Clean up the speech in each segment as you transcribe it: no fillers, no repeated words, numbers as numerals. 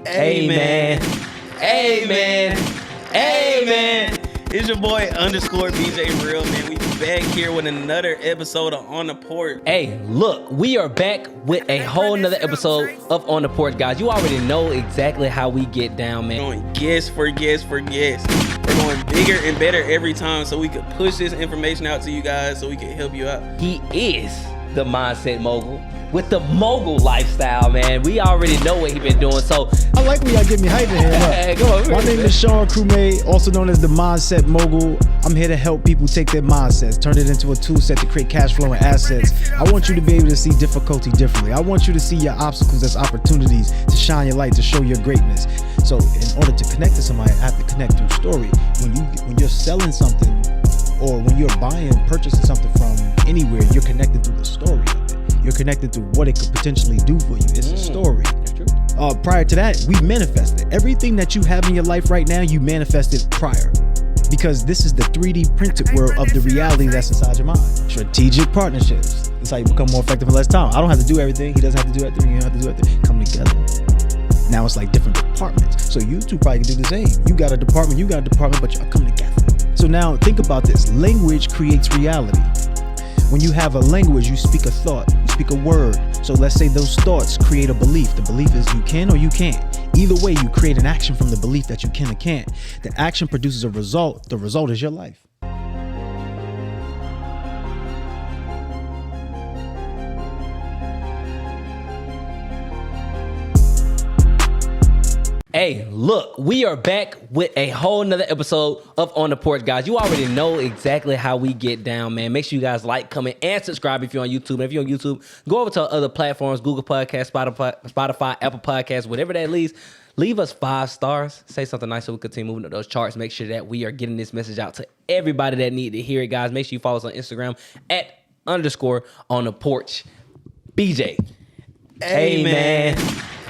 Amen. Amen. Amen. It's your boy _BJ Real, man. We back here with another episode of On the Porch. Hey, look, we are back with a whole nother episode of On the Porch, guys. You already know exactly how we get down, man. We're going guest for guest for guest. We're going bigger and better every time so we could push this information out to you guys so we can help you out. He is the mindset mogul with the mogul lifestyle, man. We already know what he been doing, so I like when y'all get me hyped in here. Hey, come on, My name is Sean Crewmate, also known as the Mindset Mogul. I'm here to help people take their mindsets, turn it into a tool set to create cash flow and assets. I want you to be able to see difficulty differently. I want you to see your obstacles as opportunities to shine your light, to show your greatness. So in order to connect to somebody, I have to connect through story. When you're selling something or when you're purchasing something from anywhere, you're connected through the story of it. You're connected to what it could potentially do for you. It's a story. That's true. Prior to that, we manifested. Everything that you have in your life right now, you manifested prior. Because this is the 3D printed world of the reality that's inside your mind. Strategic partnerships. It's how you become more effective in less time. I don't have to do everything. He doesn't have to do everything. You don't have to do everything. Come together. Now it's like different departments. So you two probably can do the same. You got a department, but y'all come together. So now think about this. Language creates reality. When you have a language, you speak a thought, you speak a word. So let's say those thoughts create a belief. The belief is you can or you can't. Either way, you create an action from the belief that you can or can't. The action produces a result. The result is your life. Hey, look, we are back with a whole nother episode of On the Porch, guys. You already know exactly how we get down, man. Make sure you guys like, comment, and subscribe if you're on YouTube. And if you're on YouTube, go over to our other platforms, Google Podcasts, Spotify, Apple Podcasts, whatever that leads. Leave us 5 stars. Say something nice so we continue moving up those charts. Make sure that we are getting this message out to everybody that need to hear it, guys. Make sure you follow us on Instagram at _on the porch. BJ. Amen.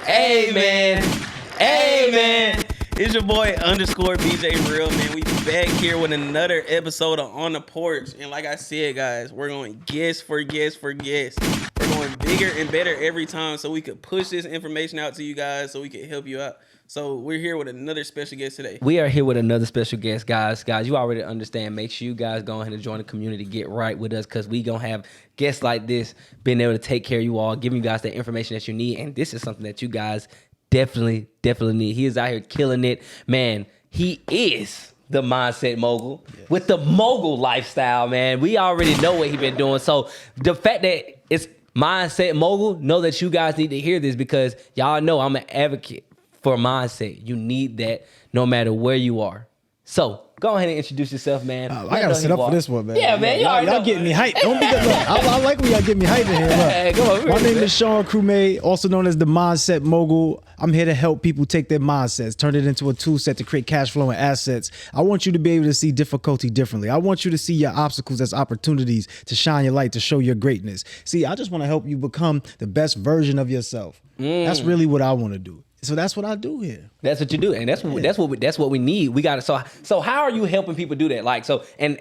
Amen. Amen. It's your boy _BJ Real, man. We back here with another episode of On the Porch. And like I said, guys, we're going guest for guest for guest. We're going bigger and better every time so we could push this information out to you guys so we can help you out. So we're here with another special guest today. We are here with another special guest, guys. Guys, you already understand. Make sure you guys go ahead and join the community. Get right with us because we going to have guests like this being able to take care of you all, giving you guys the information that you need. And this is something that you guys definitely need. He is out here killing it. Man, he is the mindset mogul with the mogul lifestyle, man. We already know what he been doing. So the fact that it's mindset mogul, know that you guys need to hear this because y'all know I'm an advocate for mindset. You need that no matter where you are. So go ahead and introduce yourself, man. I gotta sit up for this one, man. Yeah, man. Y'all getting me hyped. Don't be that. I like when y'all get me hyped in here. Hey, come on, My name is Sean Crewmate, also known as the Mindset Mogul. I'm here to help people take their mindsets, turn it into a tool set to create cash flow and assets. I want you to be able to see difficulty differently. I want you to see your obstacles as opportunities to shine your light, to show your greatness. See, I just want to help you become the best version of yourself. That's really what I want to do. So that's what I do here. That's what you do, and that's what we need. We got to. So how are you helping people do that? Like so, and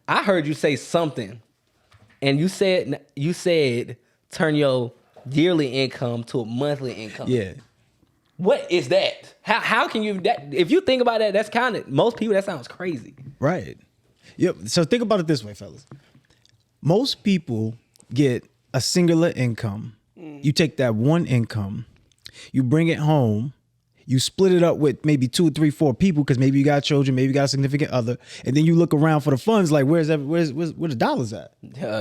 I heard you say something, and you said turn your yearly income to a monthly income. Yeah. What is that? How can you that? If you think about that, that's kind of most people. That sounds crazy. Right. Yep. So think about it this way, fellas. Most people get a singular income. You take that one income. You bring it home, you split it up with maybe 2, 3, 4 people because maybe you got children, maybe you got a significant other, and then you look around for the funds like where the dollars at?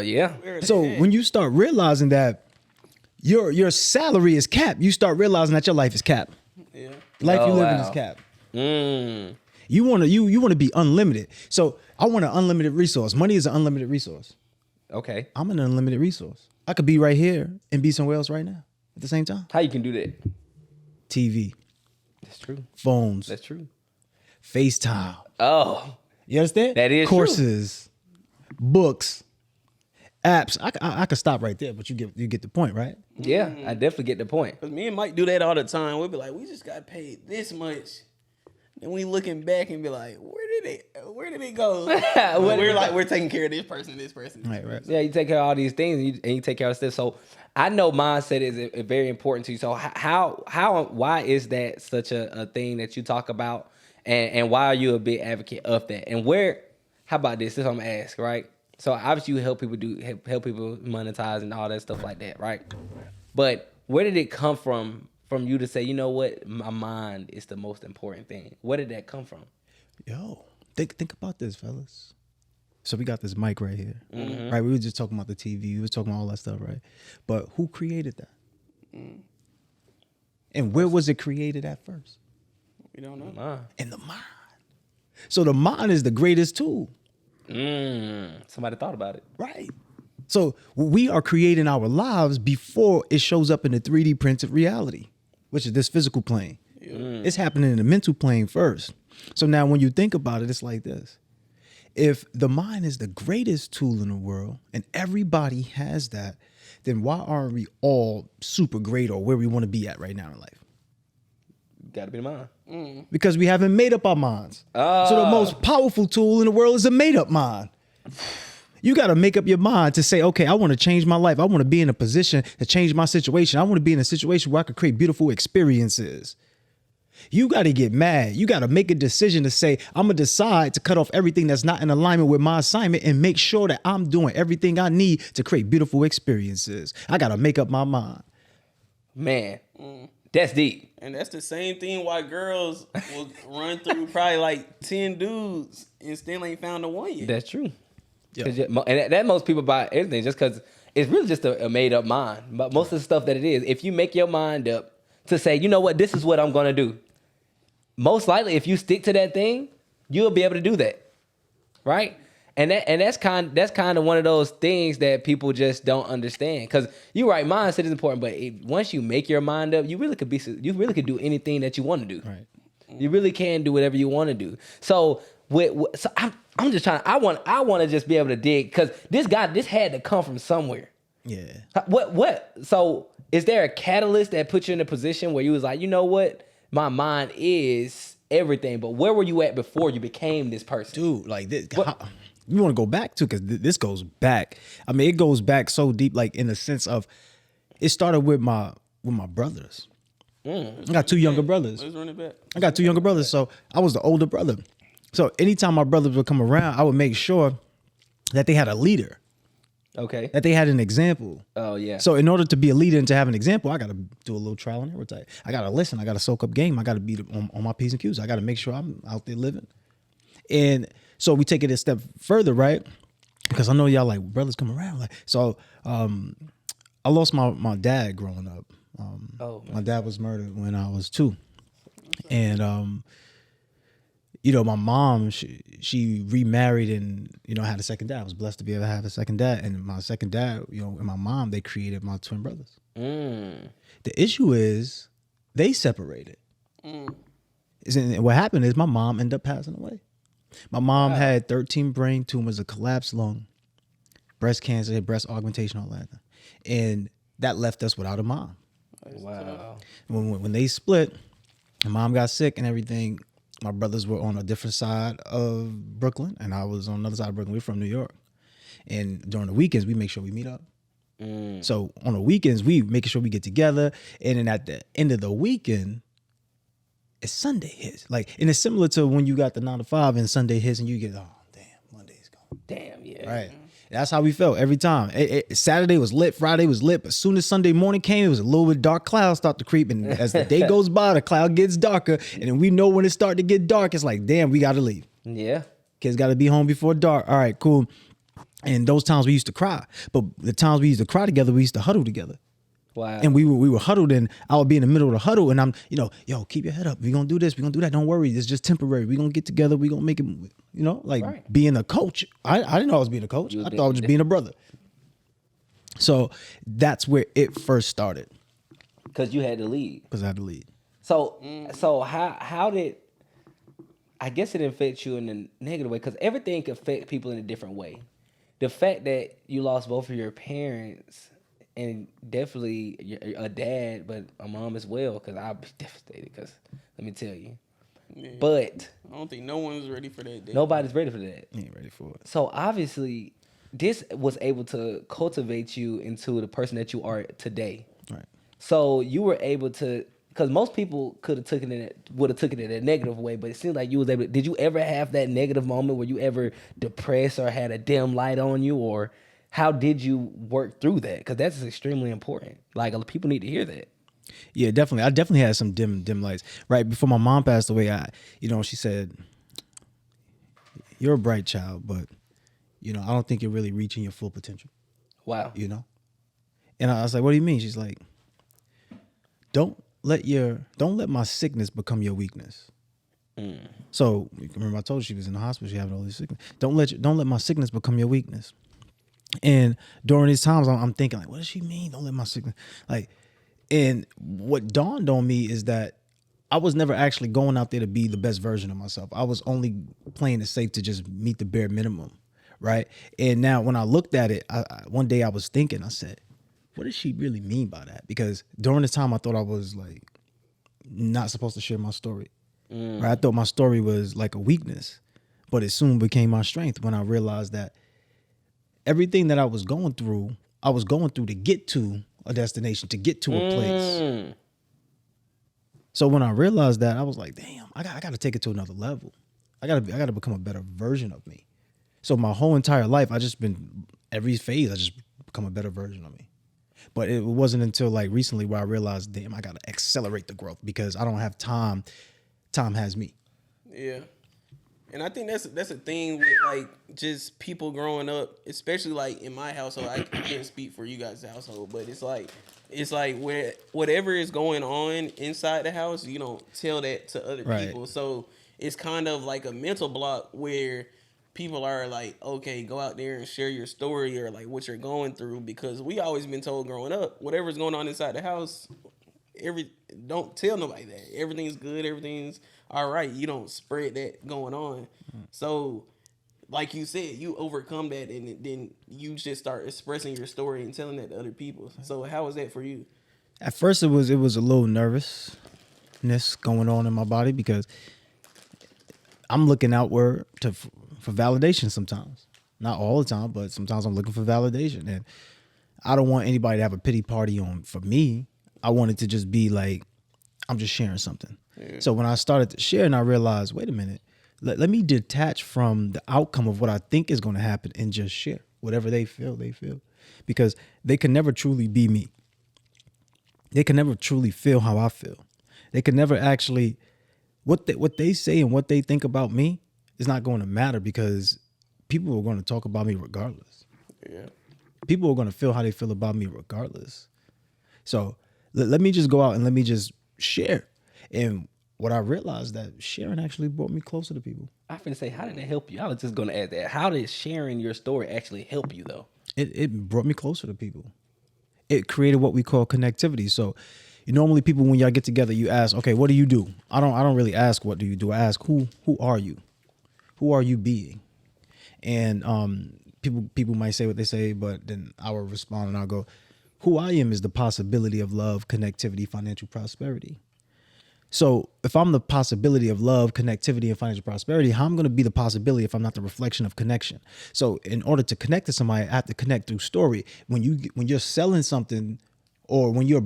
Yeah. So when you start realizing that your salary is capped, you start realizing that your life is capped. Yeah. Life you live in is capped. You want to be unlimited. So I want an unlimited resource. Money is an unlimited resource. Okay. I'm an unlimited resource. I could be right here and be somewhere else right now at the same time. How you can do that? TV. That's true. Phones. That's true. FaceTime. Oh, You understand? That is courses, books, apps. I could stop right there, but you get the point, right? yeah. I definitely get the point. Because me and Mike do that all the time. We'll be like, we just got paid this much. And we looking back and be like, where did it go? We're taking care of this person. Right. Yeah, you take care of all these things and you take care of stuff. So I know mindset is very important to you. So why is that such a thing that you talk about, and why are you a big advocate of that? And how about this? This is what I'm gonna ask, right? So obviously you help people monetize and all that stuff like that, right? But where did it come from you to say, you know what, my mind is the most important thing? Where did that come from? Yo, think about this, fellas. So we got this mic right here, right? We were just talking about the TV. We were talking about all that stuff, right? But who created that? And where was it created at first? We don't know. In the mind. So the mind is the greatest tool. Somebody thought about it. Right. So we are creating our lives before it shows up in the 3D printed reality, which is this physical plane. It's happening in the mental plane first. So now when you think about it, it's like this. If the mind is the greatest tool in the world and everybody has that, then why aren't we all super great or where we want to be at right now in life? Gotta be the mind. Because we haven't made up our minds. So the most powerful tool in the world is a made up mind. You got to make up your mind to say, okay, I want to change my life. I want to be in a position to change my situation. I want to be in a situation where I could create beautiful experiences. You got to get mad. You got to make a decision to say, I'm going to decide to cut off everything that's not in alignment with my assignment and make sure that I'm doing everything I need to create beautiful experiences. I got to make up my mind. Man, that's deep. And that's the same thing why girls will run through probably like 10 dudes and still ain't found the one yet. That's true. Yeah. And that most people buy everything just because it's really just a made up mind. But most of the stuff that it is, if you make your mind up to say, you know what, this is what I'm going to do. Most likely, if you stick to that thing, you'll be able to do that, right? And that's kind of one of those things that people just don't understand. Because you're right, mindset is important, but once you make your mind up, you really could do anything that you want to do. Right. You really can do whatever you want to do. So I'm just trying. I want to just be able to dig because this had to come from somewhere. Yeah. What? So is there a catalyst that put you in a position where you was like, you know what? My mind is everything, but where were you at before you became this person? Dude, like this, you want to go back to, because this goes back. I mean, it goes back so deep, like in the sense of, it started with my brothers. I got two younger brothers. Let's run it back. I got two younger brothers, so I was the older brother. So anytime my brothers would come around, I would make sure that they had a leader. Okay. That they had an example. Oh, yeah. So in order to be a leader and to have an example, I got to do a little trial and error type. I got to listen. I got to soak up game. I got to be on my P's and Q's. I got to make sure I'm out there living. And so we take it a step further, right? Because I know y'all like brothers come around. Like, so I lost my dad growing up. My dad was murdered when I was 2. And my mom, she remarried and, had a second dad. I was blessed to be able to have a second dad. And my second dad, and my mom, they created my twin brothers. The issue is they separated. And what happened is my mom ended up passing away. My mom had 13 brain tumors, a collapsed lung, breast cancer, breast augmentation, all that. And that left us without a mom. Wow. When they split, and mom got sick and everything, my brothers were on a different side of Brooklyn, and I was on another side of Brooklyn. We're from New York. And during the weekends, we make sure we meet up. So on the weekends, we making sure we get together. And then at the end of the weekend, it's Sunday hits. Like, and it's similar to when you got the 9 to 5 and Sunday hits, and you get, oh, damn, Monday's gone. Damn, yeah. Right. That's how we felt every time. Saturday was lit, Friday was lit, but as soon as Sunday morning came, it was a little bit dark. Clouds start to creep, and as the day goes by, the cloud gets darker, and then we know when it start to get dark, it's like, damn, we got to leave. Yeah. Kids got to be home before dark. All right, cool. And those times we used to cry, but the times we used to cry together, we used to huddle together. Wow. And we were huddled, and I would be in the middle of the huddle, and I'm, yo, keep your head up. We're going to do this. We're going to do that. Don't worry. It's just temporary. We're going to get together. We're going to make it, being a coach. I didn't know I was being a coach. I thought I was just being a brother. So that's where it first started. Because you had to lead. Because I had to lead. So how did, I guess it affects you in a negative way, because everything can affect people in a different way. The fact that you lost both of your parents, and definitely a dad, but a mom as well, because I'll be devastated, because let me tell you. Yeah. But I don't think no one's ready for that day. Nobody's ready for that. You ain't ready for it. So obviously, this was able to cultivate you into the person that you are today. Right. So you were able to, because most people would have taken it in a negative way, but it seems like you was able. Did you ever have that negative moment where you ever depressed or had a dim light on you, or how did you work through that? Because that's extremely important. Like, people need to hear that. Yeah, definitely. I definitely had some dim lights. Right before my mom passed away, she said, "You're a bright child, but I don't think you're really reaching your full potential." Wow. And I was like, "What do you mean?" She's like, Don't let my sickness become your weakness. So remember I told you she was in the hospital, she having all this sickness. Don't let my sickness become your weakness. And during these times, I'm thinking like, what does she mean? Don't let my sickness and what dawned on me is that I was never actually going out there to be the best version of myself. I was only playing it safe to just meet the bare minimum, right? And now when I looked at it, one day I was thinking, I said, what does she really mean by that? Because during this time, I thought I was like not supposed to share my story. Right? I thought my story was like a weakness, but it soon became my strength when I realized that everything that I was going through to get to a destination, to get to a place. So when I realized that, I was like, damn, I got to take it to another level. I got to become a better version of me. So my whole entire life, every phase, I just become a better version of me. But it wasn't until like recently where I realized, damn, I got to accelerate the growth because I don't have time. Time has me. Yeah. And I think that's a thing with like just people growing up, especially like in my household. I can't speak for you guys' household, but it's like where whatever is going on inside the house, you don't tell that to other people. So it's kind of like a mental block where people are like, okay, go out there and share your story or like what you're going through, because we always been told growing up, whatever's going on inside the house, don't tell nobody that. Everything's good, everything's all right. You don't spread that going on. So like you said, you overcome that and then you just start expressing your story and telling that to other people. So how was that for you? At first it was a little nervousness going on in my body because I'm looking outward for validation sometimes. Not all the time, but sometimes I'm looking for validation. And I don't want anybody to have a pity party for me. I want it to just be like, I'm just sharing something. Yeah. So when I started to share and I realized, wait a minute, let me detach from the outcome of what I think is going to happen and just share. Whatever they feel. Because they can never truly be me. They can never truly feel how I feel. They can never actually, what they say and what they think about me is not going to matter because people are going to talk about me regardless. Yeah. People are going to feel how they feel about me regardless. So let me just go out and let me just share. And what I realized that sharing actually brought me closer to people. I was going to say, how did it help you? I was just going to add that. How did sharing your story actually help you though? It brought me closer to people. It created what we call connectivity. So normally people, when y'all get together, you ask, okay, what do you do? I don't really ask what do you do. I ask who are you? Who are you being? And people might say what they say, but then I will respond and I'll go, who I am is the possibility of love, connectivity, financial prosperity. So if I'm the possibility of love, connectivity, and financial prosperity, how am I going to be the possibility if I'm not the reflection of connection? So in order to connect to somebody, I have to connect through story. When you're selling something or when you're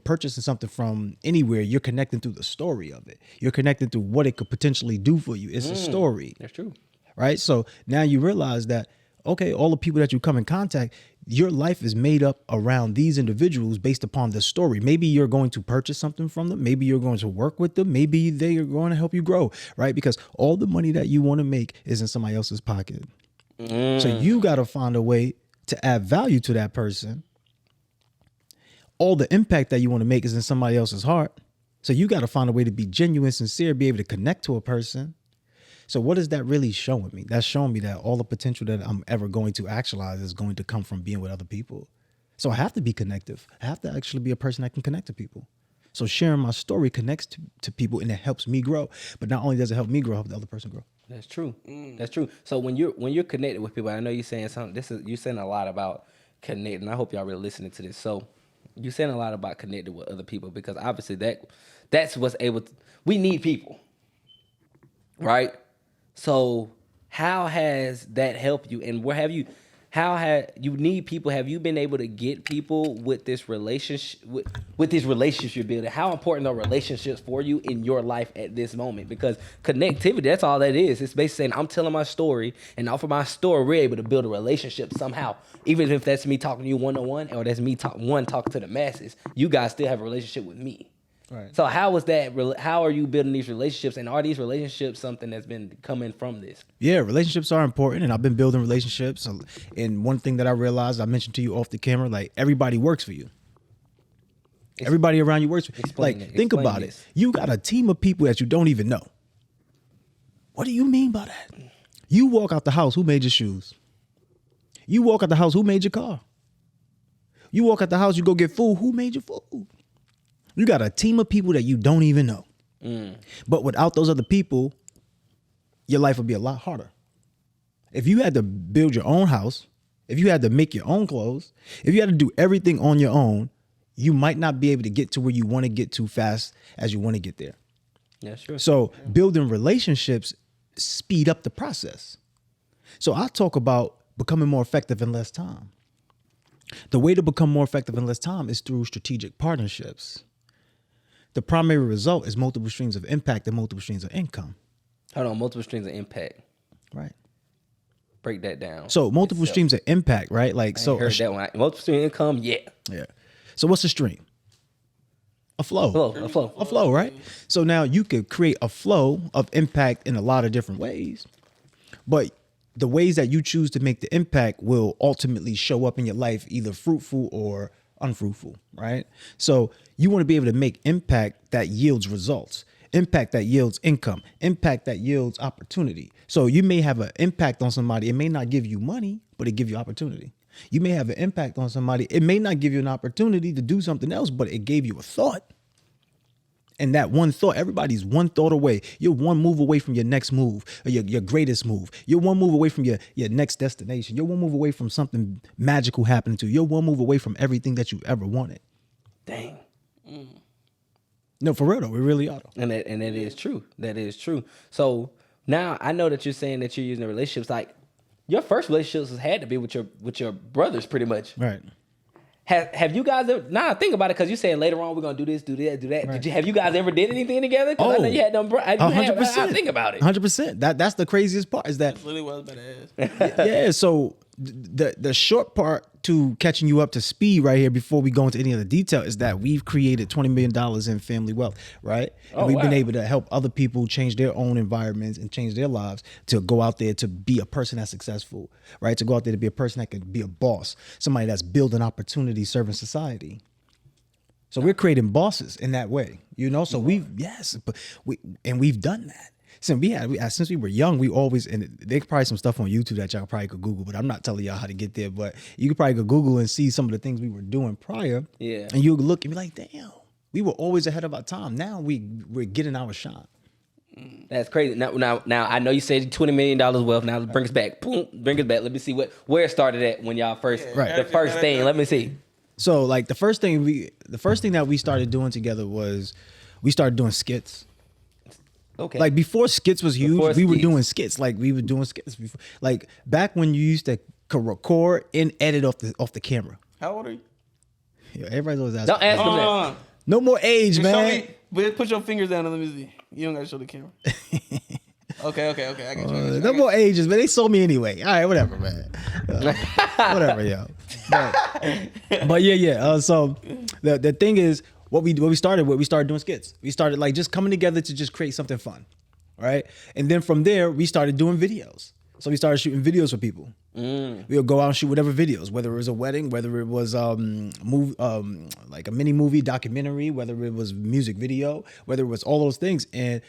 purchasing something from anywhere, you're connecting through the story of it. You're connecting through what it could potentially do for you. It's a story. That's true. Right? So now you realize that, okay, all the people that you come in contact, your life is made up around these individuals based upon the story. Maybe you're going to purchase something from them. Maybe you're going to work with them. Maybe they are going to help you grow, right? Because all the money that you want to make is in somebody else's pocket. So you got to find a way to add value to that person. All the impact that you want to make is in somebody else's heart. So you got to find a way to be genuine, sincere, be able to connect to a person. So what is that really showing me? That's showing me that all the potential that I'm ever going to actualize is going to come from being with other people. So I have to be connective. I have to actually be a person that can connect to people. So sharing my story connects to people and it helps me grow. But not only does it help me grow, it helps the other person grow. That's true. That's true. So when you're connected with people, I know you're saying something. You're saying a lot about connecting. I hope y'all really listening to this. So you're saying a lot about connecting with other people because obviously that's what's able to. We need people, right? So how has that helped you, and where have Have you been able to get people with this relationship with these relationships you're building? How important are relationships for you in your life at this moment? Because connectivity, that's all that is. It's basically saying I'm telling my story, and off of my story, we're able to build a relationship somehow. Even if that's me talking to you one-on-one, or that's me talking to the masses, you guys still have a relationship with me. Right. So how is that? How are you building these relationships, and are these relationships something that's been coming from this? Yeah, relationships are important, and I've been building relationships. And one thing that I realized, I mentioned to you off the camera, like everybody works for you. Everybody around you works for you. Think about it. You got a team of people that you don't even know. What do you mean by that? You walk out the house, who made your shoes? You walk out the house, who made your car? You walk out the house, you go get food, who made your food? You got a team of people that you don't even know. But without those other people, your life would be a lot harder. If you had to build your own house, if you had to make your own clothes, if you had to do everything on your own, you might not be able to get to where you want to get to fast as you want to get there. Yeah, sure. So building relationships speed up the process. So I talk about becoming more effective in less time. The way to become more effective in less time is through strategic partnerships. The primary result is multiple streams of impact and multiple streams of income. Hold on, multiple streams of impact. Right. Break that down. So multiple streams of impact, right? Like, so heard that one. Multiple stream of income, yeah. Yeah. So what's a stream? A flow. A flow, right? So now you could create a flow of impact in a lot of different ways, but the ways that you choose to make the impact will ultimately show up in your life, either fruitful or unfruitful, right? So you want to be able to make impact that yields results, impact that yields income, impact that yields opportunity. So you may have an impact on somebody. It may not give you money, but it gives you opportunity. You may have an impact on somebody. It may not give you an opportunity to do something else, but it gave you a thought. And that one thought, everybody's one thought away. You're one move away from your next move, or your greatest move. You're one move away from your next destination. You're one move away from something magical happening to you. You're one move away from everything that you ever wanted. Dang. No, for real though, we really are. And that is true. That is true. So now I know that you're saying that you're using relationships. Like your first relationships had to be with your brothers, pretty much. Right. Have you guys ever, now think about it, because you saying later on we're going to do this, do that, do that. Right. Have you guys ever did anything together? Because I know you had them. 100%. Think about it. 100%. That's the craziest part is that. That's literally what I was about to ask. Yeah, so the short part to catching you up to speed right here before we go into any other detail is that we've created $20 million in family wealth, right? And we've been able to help other people change their own environments and change their lives to go out there to be a person that's successful, right? To go out there to be a person that can be a boss, somebody that's building opportunity, serving society. So we're creating bosses in that way, you know? So we've done that. Since we were young, we always, and there's probably some stuff on YouTube that y'all probably could Google, but I'm not telling y'all how to get there. But you could probably go Google and see some of the things we were doing prior. Yeah. And you look and be like, damn, we were always ahead of our time. Now we're getting our shot. That's crazy. Now I know you said $20 million wealth. Now bring us back. Boom, bring us back. Let me see where it started at when y'all first, the first thing. Let me see. So like the first thing that we started doing together was we started doing skits. Okay. Like before skits was huge, we were doing skits. Like we were doing skits before. Like back when you used to record and edit off the camera. How old are you? Yeah, everybody's always asking. Don't ask them that. No more age, man. But put your fingers down and let me see. You don't gotta show the camera. Okay. I got you. No more ages, but they sold me anyway. All right, whatever, man. Whatever, yo. But yeah. So the thing is, what we started doing skits. We started like just coming together to just create something fun, right? And then from there, we started doing videos. So we started shooting videos for people. We would go out and shoot whatever videos, whether it was a wedding, whether it was like a mini movie, documentary, whether it was music video, whether it was all those things. And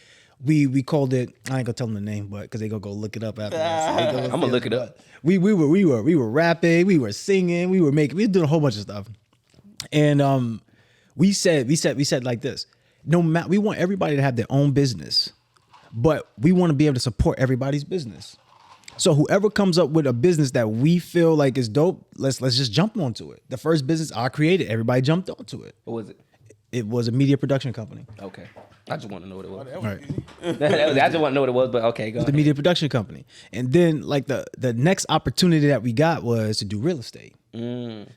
we called it, I ain't gonna tell them the name, but because they gonna go look it up after this. I'm gonna look it up. We were rapping, we were singing, we were doing a whole bunch of stuff. And we said like this, no matter, we want everybody to have their own business, but we want to be able to support everybody's business. So whoever comes up with a business that we feel like is dope, let's just jump onto it. The first business I created, everybody jumped onto it. What was it? It was a media production company. Okay. I just want to know what it was. That was Right. easy. I just want to know what it was, but okay, go The ahead. media production company. And then like the next opportunity that we got was to do real estate.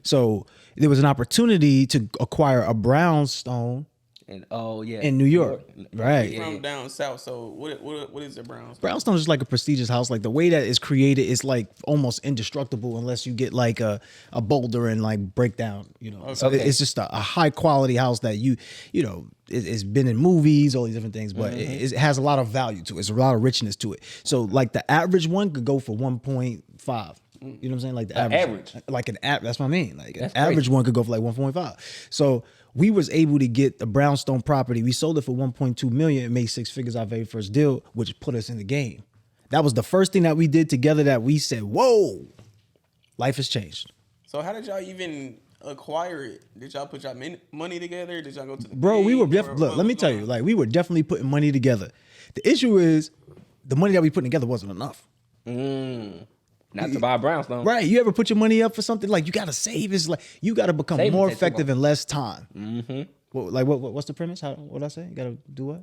So there was an opportunity to acquire a brownstone And yeah, in New York. Right. Yeah. From down south. So what is the Browns? Brownstone is like a prestigious house. Like the way that it's created is like almost indestructible unless you get like a boulder and like break down, you know. So Okay. it's just a high quality house that you know, it's been in movies, all these different things, but it has a lot of value to it. It's a lot of richness to it. So like the average one could go for 1.5. You know what I'm saying? Like the average. Like that's what I mean. Like an average one could go for like 1.5. So we was able to get the brownstone property. We sold it for 1.2 million and made 6 figures our very first deal, which put us in the game. That was the first thing that we did together that we said, whoa, life has changed. So how did y'all even acquire it? Did y'all put y'all money together? Did y'all go to the Bro, we were bank, or look, what let me was tell going you, on? like we were definitely putting money together. The issue is the money that we put together wasn't enough. Not to buy a brownstone. Right. You ever put your money up for something? Like you gotta save. It's like you gotta become Saving more takes too effective long. in less time. What's the premise? What I say? You gotta do what?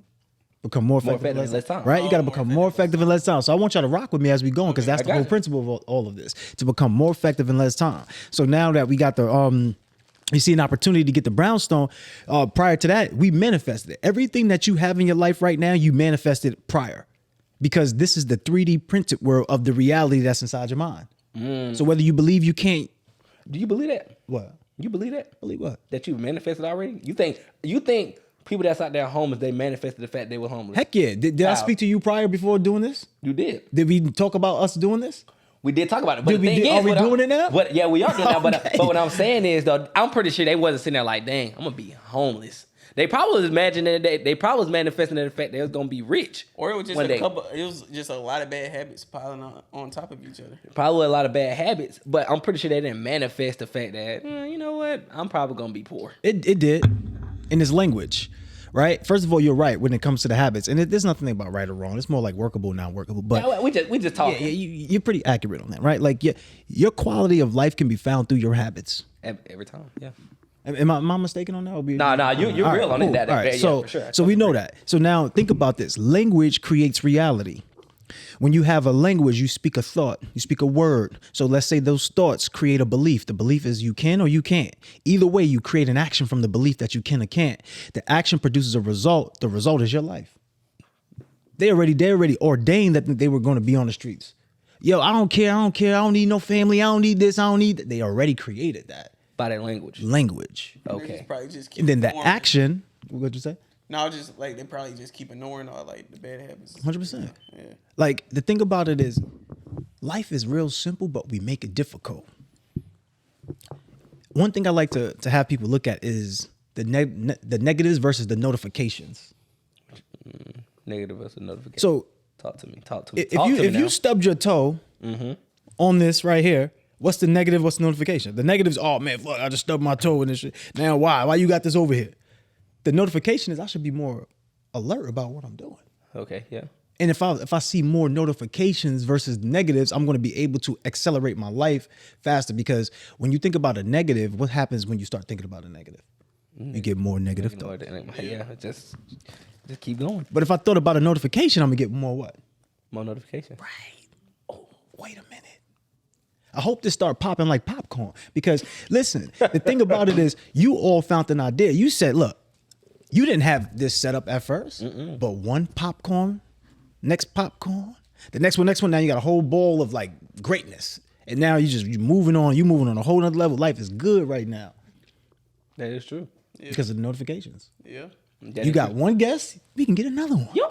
Become more effective in less time. Right? You gotta become more effective in less time. So I want y'all to rock with me as we go, because that's the got whole you. principle of all of this. To become more effective in less time. So now that we got the you see an opportunity to get the brownstone. Prior to that, we manifested it. Everything that you have in your life right now, you manifested prior, because this is the 3D printed world of the reality that's inside your mind. So whether you believe you can't, Do you believe that? what? You believe that? Believe what? That you manifested already? You think people that's out there homeless, they manifested the fact they were homeless? Heck yeah. Did I How? speak to you prior before doing this? You did. Did we talk about us doing this? We did talk about it. But Did the we thing do- is, are we what I'm- doing it now? Yeah, we are doing it now. Okay. But what I'm saying is, though, I'm pretty sure they wasn't sitting there like, dang, I'm gonna be homeless. They probably was imagining that they probably was manifesting the fact they was gonna be rich. Or it was just one day. it was just a lot of bad habits piling on top of each other. Probably a lot of bad habits, but I'm pretty sure they didn't manifest the fact that, you know what, I'm probably gonna be poor. It did in its language, right? First of all, you're right when it comes to the habits. And there's nothing about right or wrong. It's more like workable, not workable. But Yeah, we just talking yeah, you're pretty accurate on that, right? Like your quality of life can be found through your habits. every time. Yeah. Am I mistaken on that? Nah, you're All real on it. cool. That All right, yeah, so for sure. so we know that. So now think about this. Language creates reality. When you have a language, you speak a thought, you speak a word. So let's say those thoughts create a belief. The belief is you can or you can't. Either way, you create an action from the belief that you can or can't. The action produces a result. The result is your life. They already ordained that they were going to be on the streets. Yo, I don't care. I don't need no family. I don't need this. I don't need that. They already created that By that language. language. They Okay. just probably just keep And then the ignoring- action, what'd you say? No, just like they probably just keep ignoring all like the bad habits. 100%. Yeah. Like the thing about it is, life is real simple, but we make it difficult. One thing I like to have people look at is the negatives versus the notifications. Negative versus notification. So talk to me. if you stubbed your toe on this right here, what's the negative? What's the notification? The negative is, oh man, fuck, I just stubbed my toe in this shit. Now why you got this over here? The notification is I should be more alert about what I'm doing. Okay, yeah. And if I see more notifications versus negatives, I'm going to be able to accelerate my life faster, because when you think about a negative, what happens when you start thinking about a negative? You get more negative thoughts. Yeah, just keep going. But if I thought about a notification, I'm going to get more what? More notification. Right. Oh, wait a minute. I hope this start popping like popcorn, because listen, the thing about it is you all found an idea. You said, look, you didn't have this set up at first, but one popcorn, next popcorn, the next one, now you got a whole bowl of like greatness. And now you're moving on a whole nother level. Life is good right now That is true. because of the notifications. Yeah. You got one guest, we can get another one. You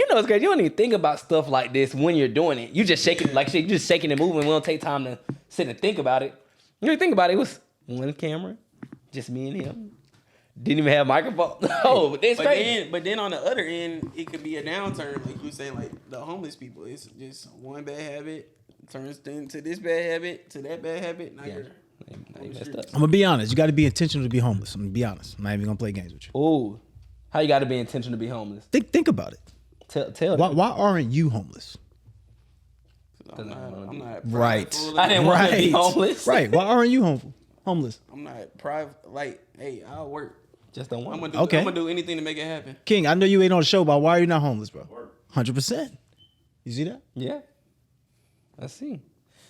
know it's great. You don't even think about stuff like this when you're doing it. You just shaking like shit. You just shaking and moving. We don't take time to sit and think about it. You don't think about it. It was one camera, just me and him. Didn't even have a microphone. Oh, it's crazy. But then on the other end, it could be a downturn, like you were saying, like the homeless people. It's just one bad habit turns into this bad habit to that bad habit. Now Yeah. you're Now you messed up. I'm gonna be honest. You got to be intentional to be homeless. I'm gonna be honest. I'm not even gonna play games with you. Ooh, how you got to be intentional to be homeless? Think about it. Tell them. Why aren't you homeless? I'm not Right. prideful. I didn't want to be homeless. Right. Why aren't you homeless? I'm not private. Like, hey, I'll work Just don't want. I'm gonna do anything to make it happen. King, I know you ain't on the show, but why are you not homeless, bro? 100%. You see that? Yeah, I see.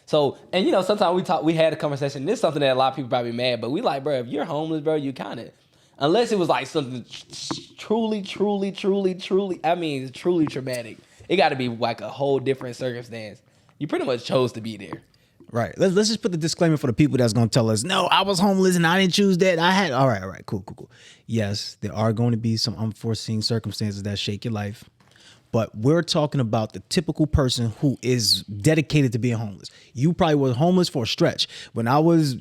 So, and you know, sometimes we had a conversation. This is something that a lot of people probably mad, but we like, bro, if you're homeless, bro, you kind of, unless it was like something truly, I mean, truly traumatic. It got to be like a whole different circumstance. You pretty much chose to be there. Right. Let's just put the disclaimer for the people that's going to tell us, no, I was homeless and I didn't choose that. All right. Cool. Yes, there are going to be some unforeseen circumstances that shake your life. But we're talking about the typical person who is dedicated to being homeless. You probably were homeless for a stretch. When I was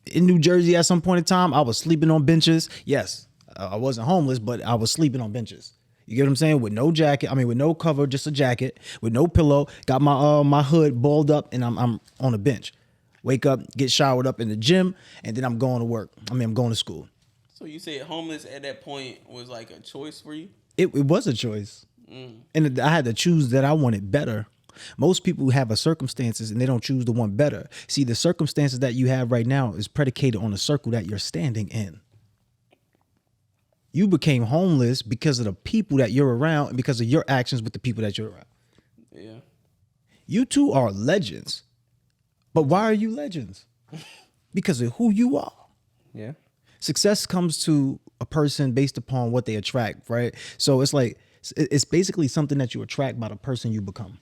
in New Jersey at some point in time, I was sleeping on benches. Yes, I wasn't homeless, but I was sleeping on benches. You get what I'm saying? With no jacket, with no cover, just a jacket, with no pillow, got my hood balled up, and I'm on a bench. Wake up, get showered up in the gym, and then I'm going to work. I'm going to school. So you said homeless at that point was like a choice for you? It was a choice. And I had to choose that I wanted better. Most people have a circumstances and they don't choose the one better. See, the circumstances that you have right now is predicated on the circle that you're standing in. You became homeless because of the people that you're around and because of your actions with the people that you're around. Yeah. You two are legends. But why are you legends? Because of who you are. Yeah. Success comes to a person based upon what they attract, right? So it's basically something that you attract by the person you become.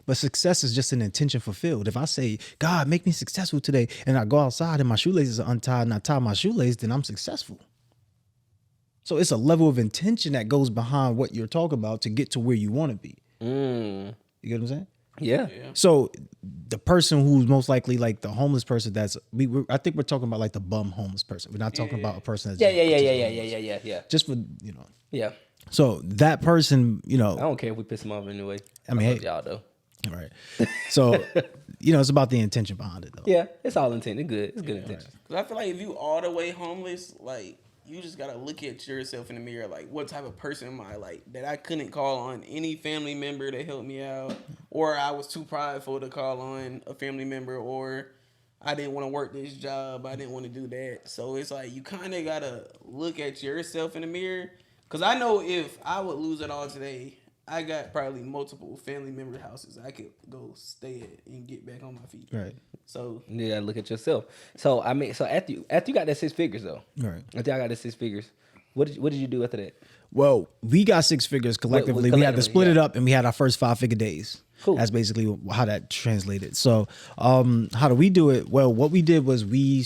But success is just an intention fulfilled. If I say, God, make me successful today, and I go outside and my shoelaces are untied and I tie my shoelace, then I'm successful. So it's a level of intention that goes behind what you're talking about to get to where you want to be. You get what I'm saying? Yeah. So the person who's most likely like the homeless person I think we're talking about like the bum homeless person. We're not talking about a person that's Yeah. just for, Yeah. So that person, I don't care if we piss them off anyway. Hey, y'all though. Right. So, it's about the intention behind it though. Yeah, it's all intent. It's good. It's good intention. Cause I feel like if you all the way homeless, like you just gotta look at yourself in the mirror, like what type of person am I? Like that I couldn't call on any family member to help me out, or I was too prideful to call on a family member, or I didn't want to work this job, I didn't want to do that. So it's like you kind of gotta look at yourself in the mirror. Cause I know if I would lose it all today, I got probably multiple family member houses I could go stay at and get back on my feet. Right. So you gotta look at yourself. So after you got that 6 figures though. Right. After I got that 6 figures, what did you do after that? Well, we got 6 figures collectively. We had to split it up and we had our first 5-figure days. Cool. That's basically how that translated. So how do we do it? Well, what we did was we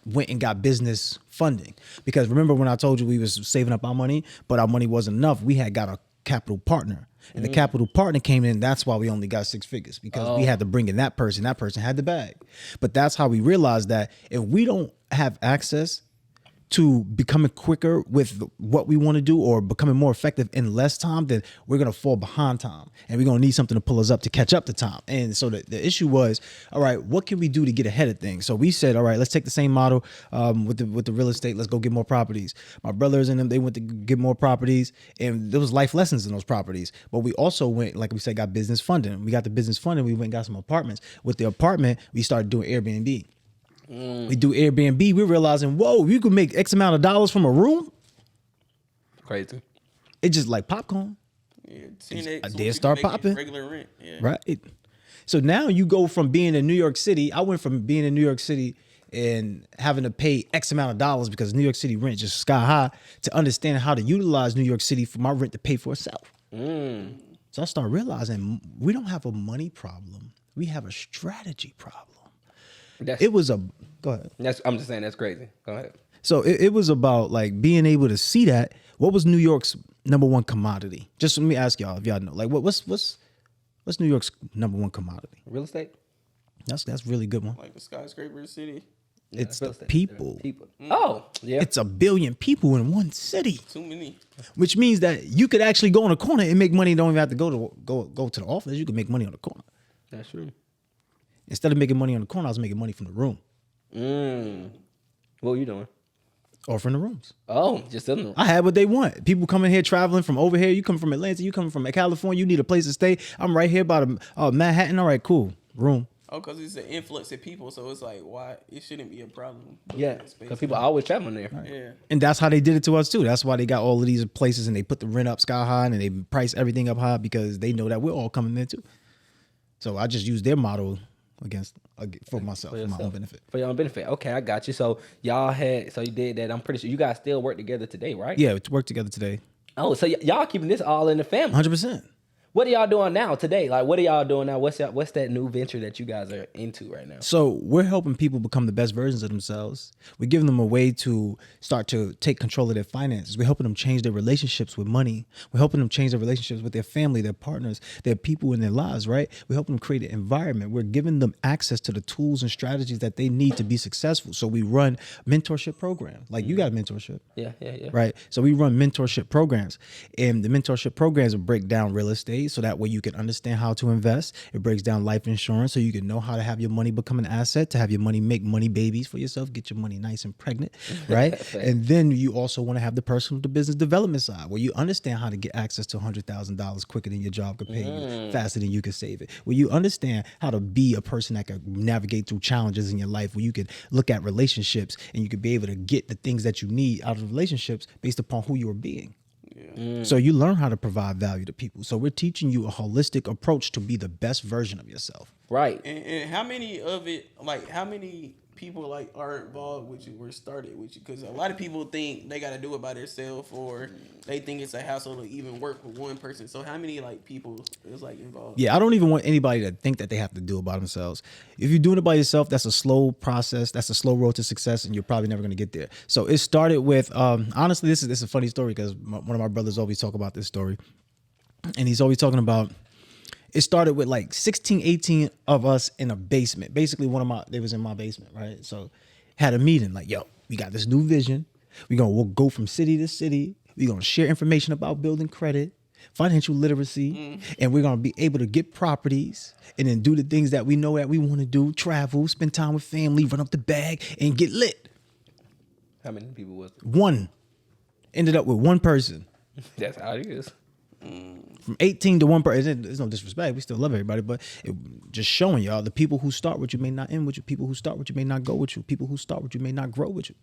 went and got business funding. Because remember when I told you we was saving up our money, but our money wasn't enough, we had got a capital partner. And the capital partner came in. That's why we only got 6 figures, because we had to bring in that person. That person had the bag. But that's how we realized that if we don't have access to becoming quicker with what we want to do or becoming more effective in less time, then we're going to fall behind time and we're going to need something to pull us up to catch up to time. And so the issue was, all right, what can we do to get ahead of things? So we said, all right, let's take the same model with the real estate. Let's go get more properties. My brothers and them, they went to get more properties, and there was life lessons in those properties. But we also went, like we said, got business funding. We got the business funding. We went and got some apartments. With the apartment, we started doing Airbnb. We do Airbnb. We're realizing, whoa, you could make X amount of dollars from a room. Crazy. It's just like popcorn. yeah, I did start popping. Regular rent. Yeah. Right. So now you go from being in New York City. I went from being in New York City and having to pay X amount of dollars because New York City rent just sky high, to understand how to utilize New York City for my rent to pay for itself. So I started realizing we don't have a money problem. We have a strategy problem. Go ahead. I'm just saying that's crazy. Go ahead. So it was about like being able to see that. What was New York's number one commodity? Just let me ask y'all if y'all know. Like what's New York's number one commodity? Real estate? That's a really good one. Like the skyscraper city. It's real the estate. people. Oh, yeah. It's 1 billion people in one city. Too many. Which means that you could actually go on a corner and make money. You don't even have to go to the office. You can make money on the corner. That's true. Instead of making money on the corner, I was making money from the room. What were you doing? Or from the rooms. Oh, just in the room. I had what they want. People coming here traveling from over here. You come from Atlanta. You come from California. You need a place to stay. I'm right here by the Manhattan. All right, cool. Room. Oh, because it's an influx of people, so it's like, why it shouldn't be a problem. Yeah, because people always traveling there. Yeah. And that's how they did it to us too. That's why they got all of these places and they put the rent up sky high and they price everything up high because they know that we're all coming there too. So I just use their model for myself, for my own benefit. For your own benefit. Okay, I got you. So y'all so you did that. I'm pretty sure you guys still work together today, right? Yeah, we work together today. Oh, so y'all keeping this all in the family. 100%. What are y'all doing now today? Like, what are y'all doing now? What's that new venture that you guys are into right now? So we're helping people become the best versions of themselves. We're giving them a way to start to take control of their finances. We're helping them change their relationships with money. We're helping them change their relationships with their family, their partners, their people in their lives, right? We're helping them create an environment. We're giving them access to the tools and strategies that they need to be successful. So we run mentorship programs. Like you got a mentorship. Yeah. Right. So we run mentorship programs, and the mentorship programs will break down real estate so that way you can understand how to invest. It breaks down life insurance so you can know how to have your money become an asset, to have your money make money babies for yourself, get your money nice and pregnant, right? And then you also want to have the personal to business development side where you understand how to get access to $100,000 quicker than your job could pay you, faster than you could save it. Where you understand how to be a person that can navigate through challenges in your life, where you could look at relationships and you could be able to get the things that you need out of relationships based upon who you are being. So you learn how to provide value to people. So we're teaching you a holistic approach to be the best version of yourself. Right. And how many of it, like, how many people, like, are involved with you or started with you? Because a lot of people think they got to do it by themselves, or they think it's a hassle to even work with one person. So how many, like, people is, like, involved? Yeah, I don't even want anybody to think that they have to do it by themselves. If you're doing it by yourself, that's a slow process. That's a slow road to success, and you're probably never going to get there. So it started with, honestly, this is a funny story because one of my brothers always talk about this story. And he's always talking about, it started with like 16, 18 of us in a basement. Basically, they was in my basement, right? So had a meeting like, yo, we got this new vision. We'll go from city to city. We're going to share information about building credit, financial literacy, and we're going to be able to get properties and then do the things that we know that we want to do, travel, spend time with family, run up the bag, and get lit. How many people was it? One. Ended up with one person. That's how it is. From 18 to one person. There's no disrespect. We still love everybody, but just showing y'all the people who start with you may not end with you. People who start with you may not go with you. People who start with you may not grow with you.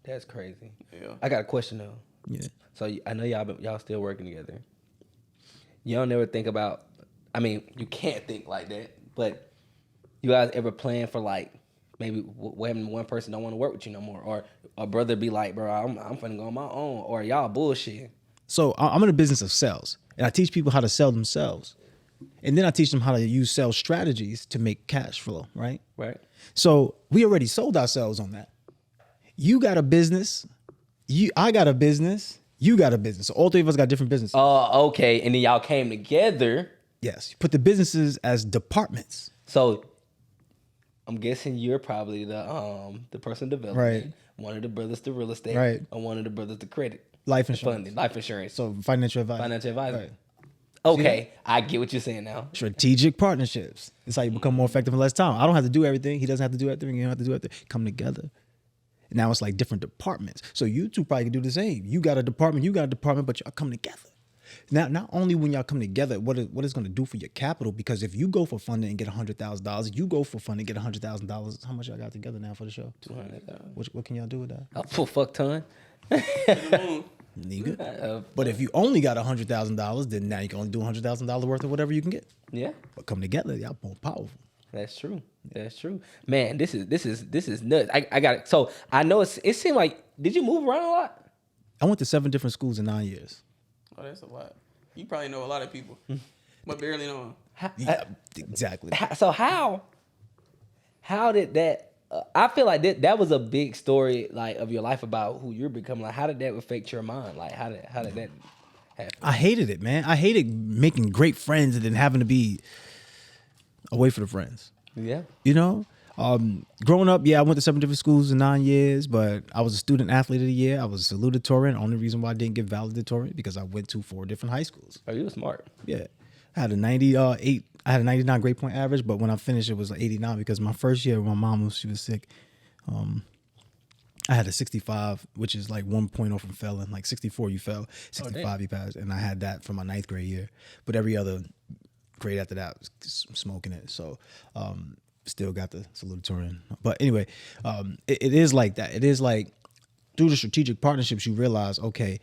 That's crazy. Yeah. I got a question though. Yeah. So I know y'all still working together. You don't ever think about, I mean, you can't think like that, but you guys ever plan for like maybe when one person don't want to work with you no more, or a brother be like, bro, I'm finna go on my own, or y'all bullshit. So I'm in the business of sales, and I teach people how to sell themselves. And then I teach them how to use sales strategies to make cash flow, right? Right. So we already sold ourselves on that. You got a business. I got a business. You got a business. So all three of us got different businesses. Oh, okay. And then y'all came together. Yes. You put the businesses as departments. So I'm guessing you're probably the person developing. Right. One of the brothers to real estate. Right. And one of the brothers to credit. Life insurance. Funding. Life insurance. So financial advice. Financial advisor. Right. Okay. I get what you're saying now. Strategic partnerships. It's how you become more effective in less time. I don't have to do everything. He doesn't have to do everything. You don't have to do everything. Come together. Now it's like different departments. So you two probably can do the same. You got a department, but y'all come together. Now, not only when y'all come together, what it's going to do for your capital, because if you go for funding and get $100,000, you go for funding and get $100,000. How much y'all got together now for the show? $200,000. What can y'all do with that? A full fuck ton. Nigga. But if you only got $100,000, then now you can only do $100,000 worth of whatever you can get. Yeah. But come together, y'all more powerful. That's true. That's true. Man, this is nuts. I got it. So I know it seemed like, did you move around a lot? I went to 7 different schools in 9 years. Oh, that's a lot. You probably know a lot of people, but barely know them. Yeah, exactly. So how did that? I feel like that was a big story, like, of your life about who you're becoming. Like, how did that affect your mind? Like, how did that happen? I hated it, man. I hated making great friends and then having to be away from the friends. Yeah. You know? Growing up, I went to 7 different schools in 9 years, but I was a student athlete of the year. I was a salutatorian. Only reason why I didn't get valedictorian because I went to 4 different high schools. Oh, you were smart. Yeah. I had a 98. I had a 99 grade point average, but when I finished, it was like 89 because my first year, my mom she was sick. I had a 65, which is like 1 point off from failing. Like 64, you fell. 65, you passed. And I had that for my 9th grade year. But every other great after that. Smoking it. So still got the salutatorian. But anyway, it is like that. It is like through the strategic partnerships, you realize, okay,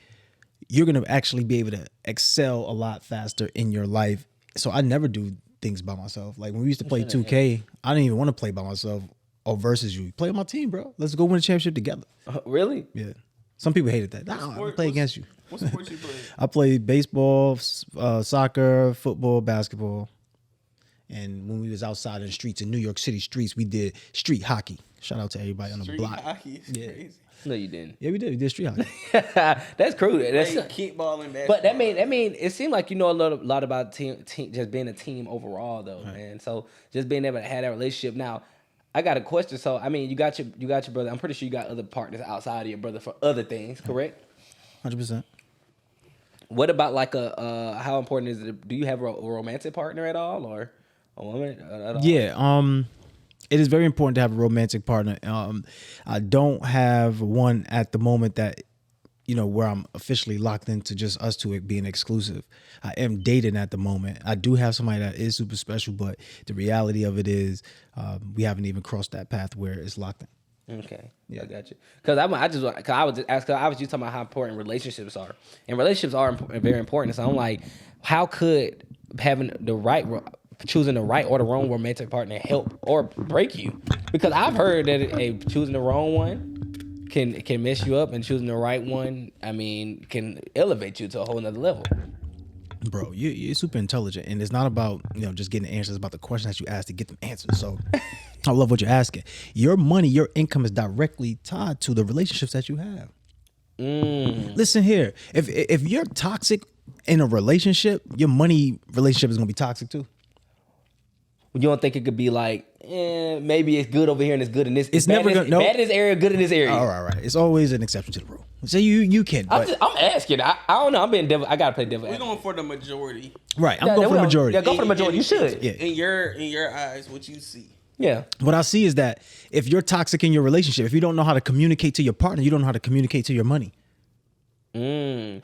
you're going to actually be able to excel a lot faster in your life. So I never do things by myself. Like when we used to play 2K, I didn't even want to play by myself or versus you. Play on my team, bro. Let's go win a championship together. Really? Yeah. Some people hated that. Nah, I play against you. What sports you play? I played baseball, soccer, football, basketball. And when we was outside in the streets, in New York City streets, we did street hockey. Shout out to everybody on the block. Hockey is crazy. No, you didn't. Yeah, we did. We did street hockey. That's cool. That's Kickball and basketball. But that mean, it seemed like you know a lot about team, just being a team overall, though, man. So just being able to have that relationship. Now, I got a question. So I mean, you got your brother. I'm pretty sure you got other partners outside of your brother for other things, correct? 100%. What about like how important is it? Do you have a romantic partner at all, or a woman at all? Yeah. It is very important to have a romantic partner. I don't have one at the moment that, you know, where I'm officially locked into just us two being exclusive. I am dating at the moment. I do have somebody that is super special, but the reality of it is we haven't even crossed that path where it's locked in. Okay, yeah, I got you. Because I was just asking. I was just talking about how important relationships are, and relationships are very important. So I'm like, how could having choosing the right or the wrong romantic partner help or break you? Because I've heard that choosing the wrong one can mess you up, and choosing the right one, I mean, can elevate you to a whole nother level. Bro, you're super intelligent, and it's not about, you know, just getting answers, about the questions that you ask to get them answers. So I love what you're asking. Your money, your income is directly tied to the relationships that you have. Listen here, if you're toxic in a relationship, your money relationship is gonna be toxic too. You don't think it could be like, maybe it's good over here and it's good in this. It's never gonna bad in this area, good in this area. All right. It's always an exception to the rule. So you can. But I'm asking. I don't know. I'm being devil. I gotta play devil. We're going for the majority. right, I'm going for the majority. Yeah, go for the majority. You should. Yeah. In your eyes, what you see. Yeah. What I see is that if you're toxic in your relationship, if you don't know how to communicate to your partner, you don't know how to communicate to your money. Explain.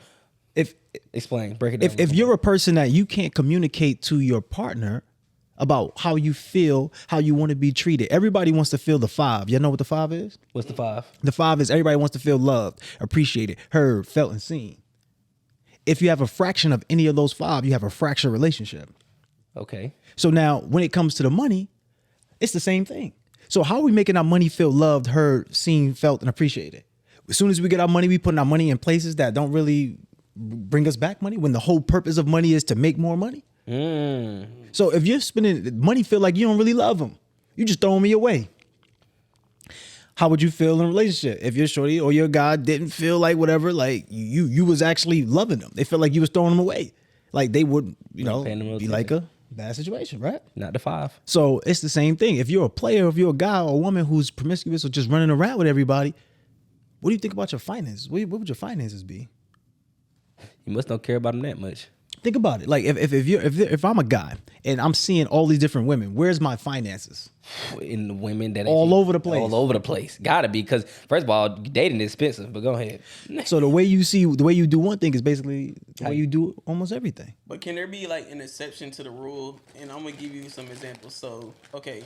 Break it down. If you're a person that you can't communicate to your partner about how you feel, how you want to be treated. Everybody wants to feel the 5. You know what the 5 is? What's the 5? The 5 is everybody wants to feel loved, appreciated, heard, felt, and seen. If you have a fraction of any of those 5, you have a fractured relationship. Okay. So now when it comes to the money, it's the same thing. So how are we making our money feel loved, heard, seen, felt, and appreciated? As soon as we get our money, we putting our money in places that don't really bring us back money, when the whole purpose of money is to make more money. So if you're spending money, feel like you don't really love them, you just throwing me away. How would you feel in a relationship if your shorty or your guy didn't feel like whatever, like you was actually loving them? They felt like you was throwing them away, like they would, you know, be like a bad situation, right? Not the 5. So it's the same thing. If you're a player, if you're a guy or a woman who's promiscuous or just running around with everybody, what do you think about your finances? What would your finances be? You must not care about them that much. Think about it. Like if I'm a guy and I'm seeing all these different women, where's my finances? In the women that all over the place. All over the place. Gotta be, because first of all, dating is expensive. But go ahead. So the way you do one thing is basically the way you do almost everything. But can there be like an exception to the rule? And I'm gonna give you some examples. So okay,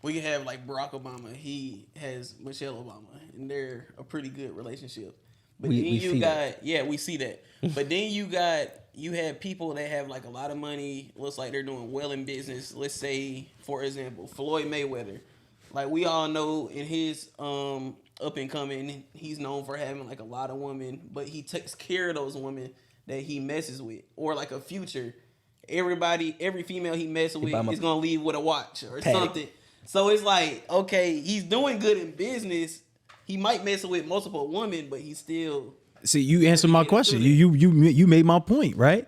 we can have like Barack Obama. He has Michelle Obama, and they're a pretty good relationship. But then we see that. But then you have people that have like a lot of money, looks like they're doing well in business. Let's say, for example, Floyd Mayweather. Like we all know in his up and coming, he's known for having like a lot of women, but he takes care of those women that he messes with. Or like a Future. Every female he messes with is gonna leave with a watch or something. So it's like, okay, he's doing good in business. He might mess with multiple women, but he's still. See, you answered my question. You made my point, right?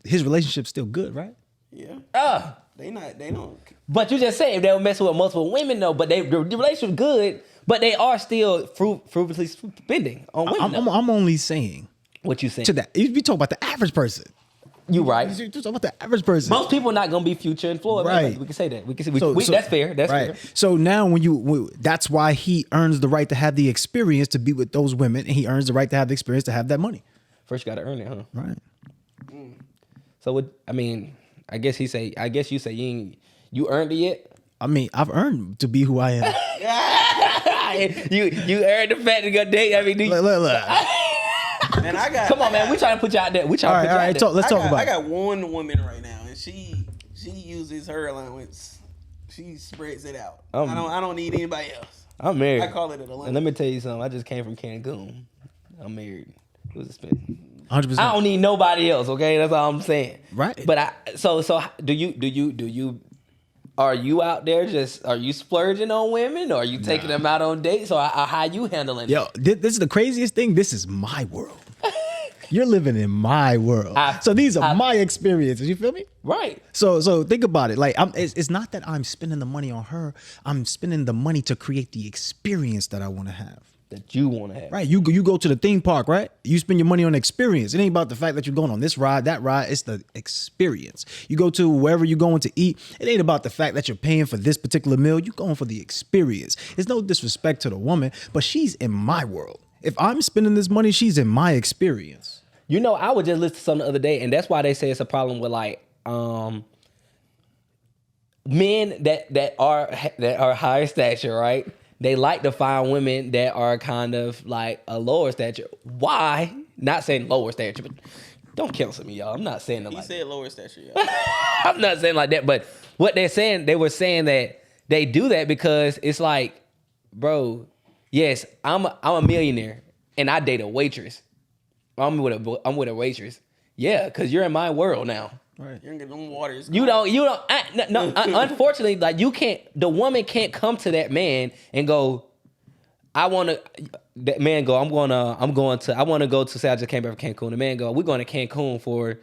His relationship's still good, right? Yeah. They don't. But you just said if they were messing with multiple women, though, but the relationship's good, but they are still frivolously spending on women. I'm only saying what you saying to that. You talk about the average person. You right. You talk about the average person. Most people are not gonna be Future and Floyd. Right. We can say that. We can say that's fair. That's right. fair. So now that's why he earns the right to have the experience to be with those women, and he earns the right to have the experience to have that money. First, you gotta earn it, huh? Right. So I guess you say you earned it yet. I mean, I've earned to be who I am. you earned the fact to go date. I mean, Look. And I got. Come on, man. We trying to put you out there. All right. Let's talk about I it. got one woman right now, and she uses her allowance. She spreads it out. I don't need anybody else. I'm married. I call it an allowance. And let me tell you something. I just came from Cancun. I'm married. It was expensive. 100%. I don't need nobody else. Okay, that's all I'm saying. Right. But so do you? Are you out there are you splurging on women, or are you taking them out on dates, or how you handling it? Yo, this is the craziest thing. This is my world. You're living in my world. So these are my experiences. You feel me? Right. So think about it. Like, it's not that I'm spending the money on her. I'm spending the money to create the experience that I want to have. That you want to have. Right. You go to the theme park, right? You spend your money on experience. It ain't about the fact that you're going on this ride, that ride. It's the experience. You go to wherever you're going to eat. It ain't about the fact that you're paying for this particular meal. You're going for the experience. It's no disrespect to the woman, but she's in my world. If I'm spending this money, she's in my experience. You know, I was just listening to something the other day, and that's why they say it's a problem with like men that are higher stature, right? They like to find women that are kind of like a lower stature. Why? Not saying lower stature, but don't cancel me, y'all. I'm not saying it like that. He said lower stature, y'all. I'm not saying like that, but what they're saying, they were saying that they do that because it's like, bro, yes, I'm a millionaire and I date a waitress. I'm with a waitress. Yeah, because you're in my world now. Right. You're gonna get them waters. You don't. Unfortunately, like you can't. The woman can't come to that man and go, "I want to." That man go, I want to go to. Say I just came back from Cancun. The man go, "We're going to Cancun for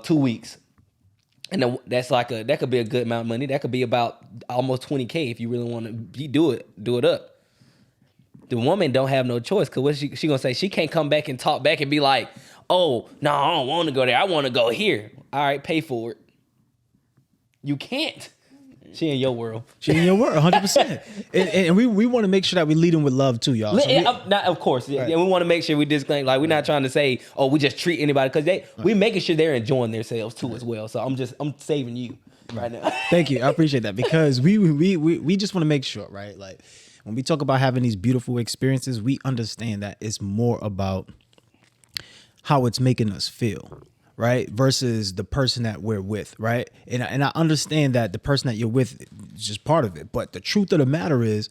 2 weeks," and that could be a good amount of money. That could be about almost $20K if you really want to do it up. The woman don't have no choice because what she gonna say? She can't come back and talk back and be like, "Oh, no, I don't want to go there. I want to go here." All right, pay for it. You can't. She in your world. She in your world, 100%. And we want to make sure that we lead them with love too, y'all. So Of course, right. and we want to make sure we disclaim, like we're not trying to say, "Oh, we just treat anybody," because we making sure they're enjoying themselves too as well. So I'm saving you right now. Thank you, I appreciate that because we just want to make sure, right? Like when we talk about having these beautiful experiences, we understand that it's more about how it's making us feel, right? Versus the person that we're with, right? And I understand that the person that you're with is just part of it. But the truth of the matter is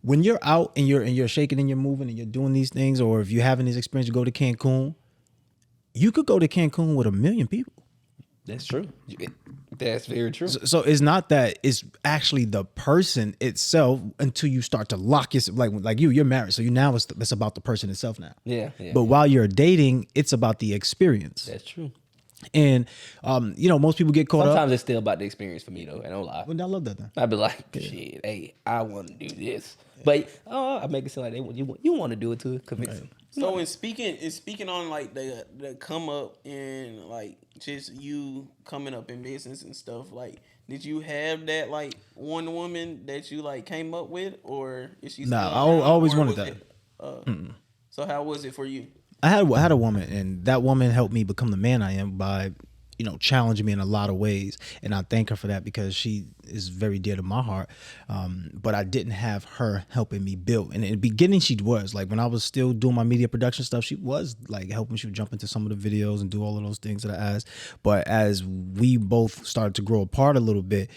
when you're out and you're shaking and you're moving and you're doing these things, or if you're having these experiences, you go to Cancun, you could go to Cancun with 1 million people. That's true. That's very true. So it's not that it's actually the person itself until you start to lock yourself. Like you're married, so it's about the person itself now. Yeah. But while you're dating, it's about the experience. That's true. And most people get caught up. Sometimes it's still about the experience for me though. I don't lie. Well, I love that then. I'd be like, shit, hey, I want to do this, but I make it seem like you want to do it too. Convince them. So in speaking on like the come up and like just you coming up in business and stuff, like did you have that like one woman that you like came up with, or is she? No, still I around, always or wanted was that. it, so how was it for you? I had a woman, and that woman helped me become the man I am by challenging me in a lot of ways, and I thank her for that because she is very dear to my heart. But I didn't have her helping me build. And in the beginning, she was like when I was still doing my media production stuff, she was like helping. She would jump into some of the videos and do all of those things that I asked. But as we both started to grow apart a little bit,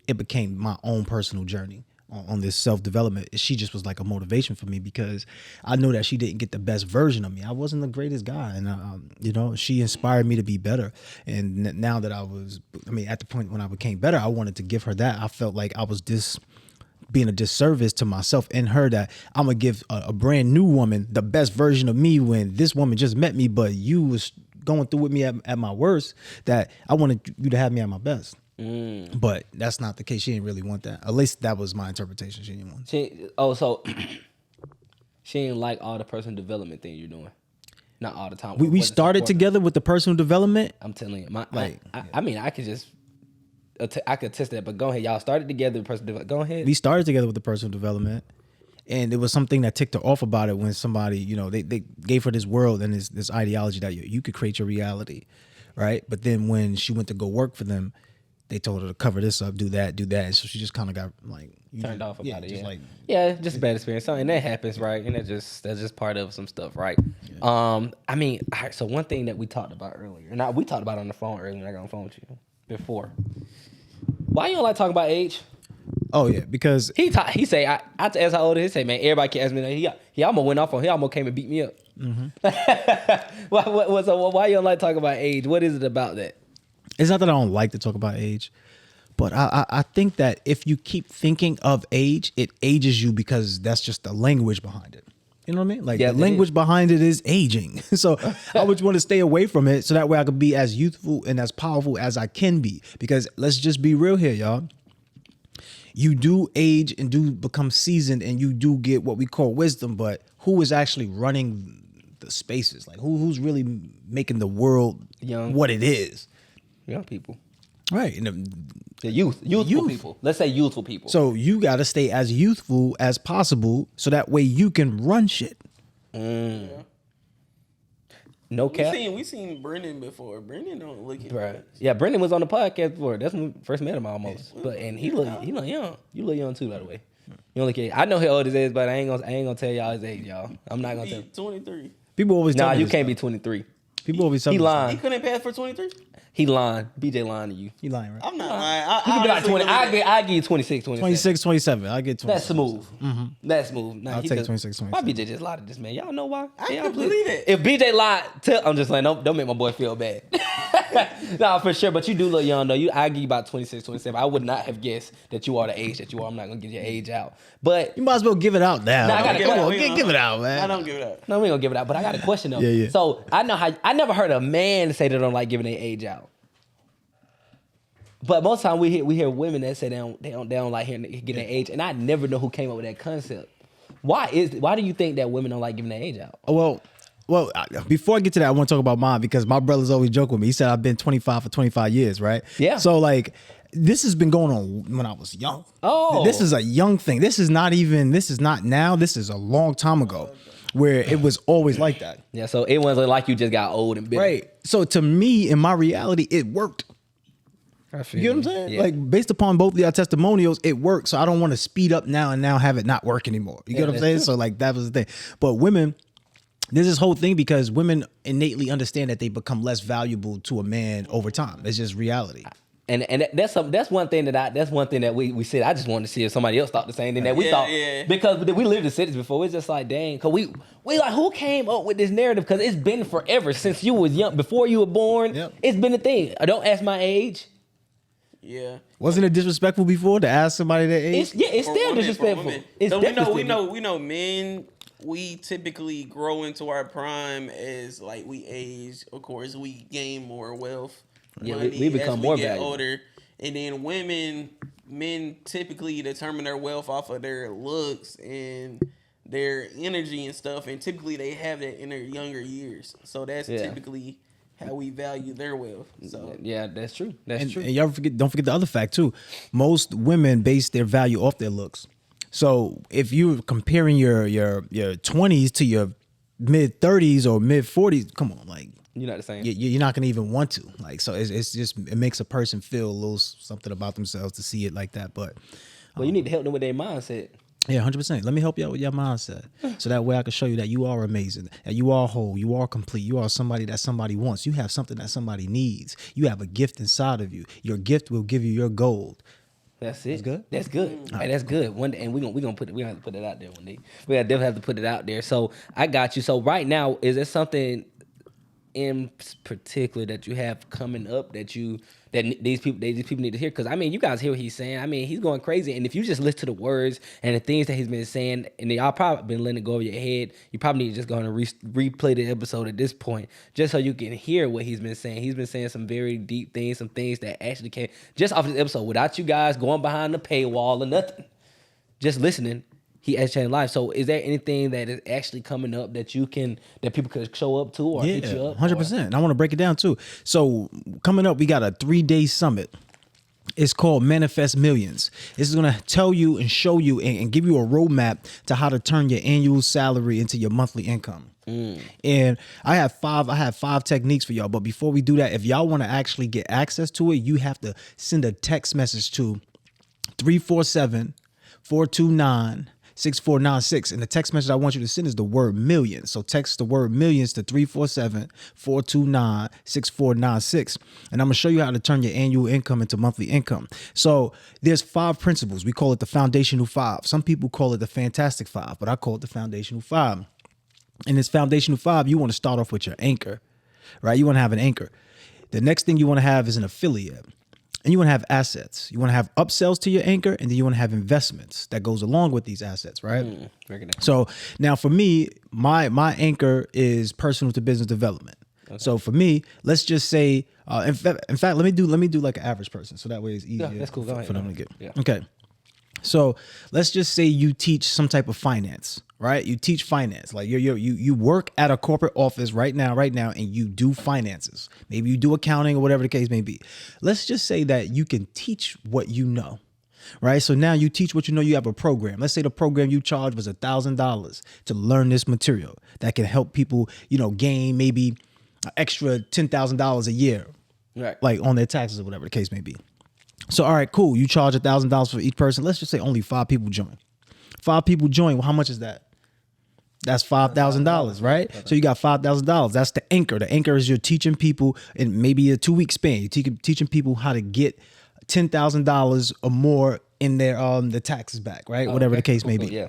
it became my own personal journey on this self-development. She just was like a motivation for me because I know that she didn't get the best version of me. I wasn't the greatest guy. And, she inspired me to be better. And now that at the point when I became better, I wanted to give her that. I felt like I was being a disservice to myself and her, that I'm going to give a brand new woman the best version of me when this woman just met me, but you was going through with me at my worst, that I wanted you to have me at my best. But that's not the case. She didn't really want that. At least that was my interpretation. She didn't want it. So she didn't like all the personal development thing you're doing. Not all the time. We started together with the personal development. I'm telling you, I could attest that. But go ahead, y'all started together with personal development. Go ahead. We started together with the personal development, and it was something that ticked her off about it when somebody, they gave her this world and this ideology that you could create your reality. right? But then when she went to go work for them, they told her to cover this up, do that, and so she just kind of got like Turned off about it. just Yeah, like just a bad experience. So, and that happens, right? And that's just part of some stuff, right? I mean, all right, so one thing that we talked about earlier, and we talked about it on the phone earlier when I got on the phone with you before. Why you don't like talking about age? oh yeah, because He say I asked how old he is. He say, man, everybody can ask me. He almost went off on. He almost came and beat me up. Why you don't like talking about age? What is it about that? it's not that I don't like to talk about age, but I think that if you keep thinking of age, it ages you because that's just the language behind it. You know what I mean? Like Yeah, the it language behind it is aging. So I would want to stay away from it so that way I could be as youthful and as powerful as I can be. Because let's just be real here, y'all. You do age and do become seasoned and you do get what we call wisdom, but who is actually running the spaces? Like who's really making the world Young. what it is? Young people. Right. The youthful people. Let's say youthful people. So you got to stay as youthful as possible so that way you can run shit. No cap. We seen Brendan before. Brendan don't look it. Right. Yeah, Brendan was on the podcast before. That's when we first met him almost. But and he look young. You look young too, by the way. You don't look I know how old his age, but I ain't gonna tell y'all his age, y'all. I'm not gonna tell. 23. People always tell Nah, me you this can't stuff. be 23. People always tell He me this lying. He couldn't pass for 23. He lying. BJ lying to you. stuff. He lying, right? I'm not lying. You can be like 20. I I give you 26, 27. 26, 27. I get 26. That's smooth. That's smooth. Nah, I'll he take just- 26, Why 27. BJ just lied to this man? Y'all know why? I Y'all can please- believe it. If BJ lied, I'm just like, don't make my boy feel bad. Nah, for sure. But you do look young though. I give you about 26, 27. I would not have guessed that you are the age that you are. I'm not gonna give your age out. But You might as well give it out now. Nah, I gotta- Come on, give give it out, man. I don't give it up. no, we ain't gonna give it out. But I got a question though. Yeah. So I know how I never heard a man say they don't like giving their age out. But most time we hear women that say they don't like getting their age, and I never know who came up with that concept. Why do you think that women don't like giving their age out? Well, before I get to that, I want to talk about mine because my brother's always joke with me. He said I've been 25 for 25 years, right? Yeah. So like, this has been going on when I was young. Oh. This is a young thing. This is not now. This is a long time ago where it was always like that. Yeah, so it wasn't like you just got old and bitter. Right. So to me, in my reality, it worked. I feel You get what I'm saying? Yeah. Like based upon both of your testimonials, it worked. So I don't want to speed up now and now have it not work anymore. You get what I'm that's saying? true. So like that was the thing. But women, there's this whole thing because women innately understand that they become less valuable to a man over time. It's just reality. And that's one thing that we said. I just wanted to see if somebody else thought the same thing that we Yeah, thought. yeah. Because we lived in cities before. It's just like, dang, cause we like, who came up with this narrative? Because it's been forever since you was young, before you were born. Yep. It's been a thing. Don't ask my age. Yeah. Wasn't it disrespectful before to ask somebody their age? It's For still women, disrespectful. for women. It's So definitely we know men, we typically grow into our prime as like we age. Of course, we gain more wealth. Yeah, money we become as more get valuable. older. And then men typically determine their wealth off of their looks and their energy and stuff. And typically they have that in their younger years. So that's Yeah. typically how we value their wealth. So Yeah, that's true. That's true. And y'all don't forget the other fact too. Most women base their value off their looks. So if you're comparing your 20s to your mid 30s or mid 40s, come on, like You're not the same. you're not gonna even want to. Like, so it's just, it makes a person feel a little something about themselves to see it like that. But Well, you need to help them with their mindset. yeah, 100%. Let me help you out with your mindset, so that way I can show you that you are amazing, that you are whole, you are complete, you are somebody that somebody wants. You have something that somebody needs. You have a gift inside of you. Your gift will give you your gold. That's it. That's good? That's good. Hey, that's good. One day, and we gonna have to put it out there one day. We definitely have to put it out there. So I got you. So right now, is there something in particular that you have coming up that these people need to hear? Because I mean, you guys hear what he's saying. I mean, he's going crazy, and if you just listen to the words and the things that he's been saying, and y'all probably been letting it go over your head, you probably need to just go and replay the episode at this point, just so you can hear what he's been saying. He's been saying some very deep things, some things that actually came just off this episode without you guys going behind the paywall or nothing. Just listening, he has changed life. So is there anything that is actually coming up that people could show up to or hit you up? 100%. And I want to break it down too. So coming up, we got a 3-day summit. It's called Manifest Millions. This is going to tell you and show you and give you a roadmap to how to turn your annual salary into your monthly income. And I have five techniques for y'all. But before we do that, if y'all want to actually get access to it, you have to send a text message to 347-429-6496. And the text message I want you to send is the word million. So text the word millions to 347-429-6496. And I'm going to show you how to turn your annual income into monthly income. So there's 5 principles. We call it the foundational 5. Some people call it the fantastic 5, but I call it the foundational 5. In this foundational 5, you want to start off with your anchor, right? You want to have an anchor. The next thing you want to have is an affiliate. And you want to have assets. You want to have upsells to your anchor, and then you want to have investments that goes along with these assets, right? So now for me, my anchor is personal to business development. Okay. So for me, let's just say, in fact, let me do like an average person, so that way it's easier. Yeah, that's cool. For them to get. Yeah. Okay. So let's just say you teach some type of finance, right? You teach finance, like you work at a corporate office right now, and you do finances. Maybe you do accounting or whatever the case may be. Let's just say that you can teach what you know, right? So now you teach what you know. You have a program. Let's say the program you charged was $1,000 to learn this material that can help people, gain maybe an extra $10,000 a year, right? Like on their taxes or whatever the case may be. So, all right, cool. You charge $1,000 for each person. Let's just say only 5 people join. 5 people join. Well, how much is that? That's $5,000, right? Okay. So you got $5,000. That's the anchor. The anchor is you're teaching people in maybe a 2-week span. You're teaching people how to get $10,000 or more in their the taxes back, right? Whatever the case may be. Yeah.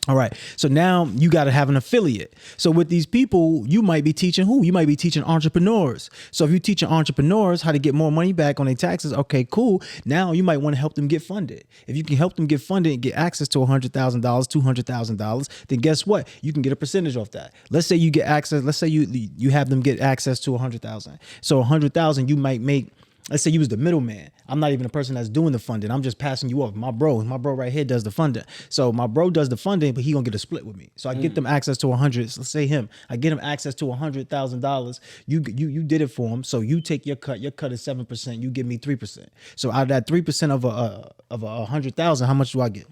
All right. So now you got to have an affiliate. So with these people, you might be teaching who? You might be teaching entrepreneurs. So if you're teaching entrepreneurs how to get more money back on their taxes, okay, cool. Now you might want to help them get funded. If you can help them get funded and get access to $100,000, $200,000, then guess what? You can get a percentage off that. Let's say you get access. Let's say you have them get access to $100,000. So $100,000 you might make. Let's say you was the middleman. I'm not even the person that's doing the funding. I'm just passing you off. My bro right here does the funding. So my bro does the funding, but he gonna get a split with me. So I get them access to 100. Let's say him. I get him access to $100,000. You did it for him. So you take your cut. Your cut is 7%. You give me 3%. So out of that 3% of a 100,000, how much do I get?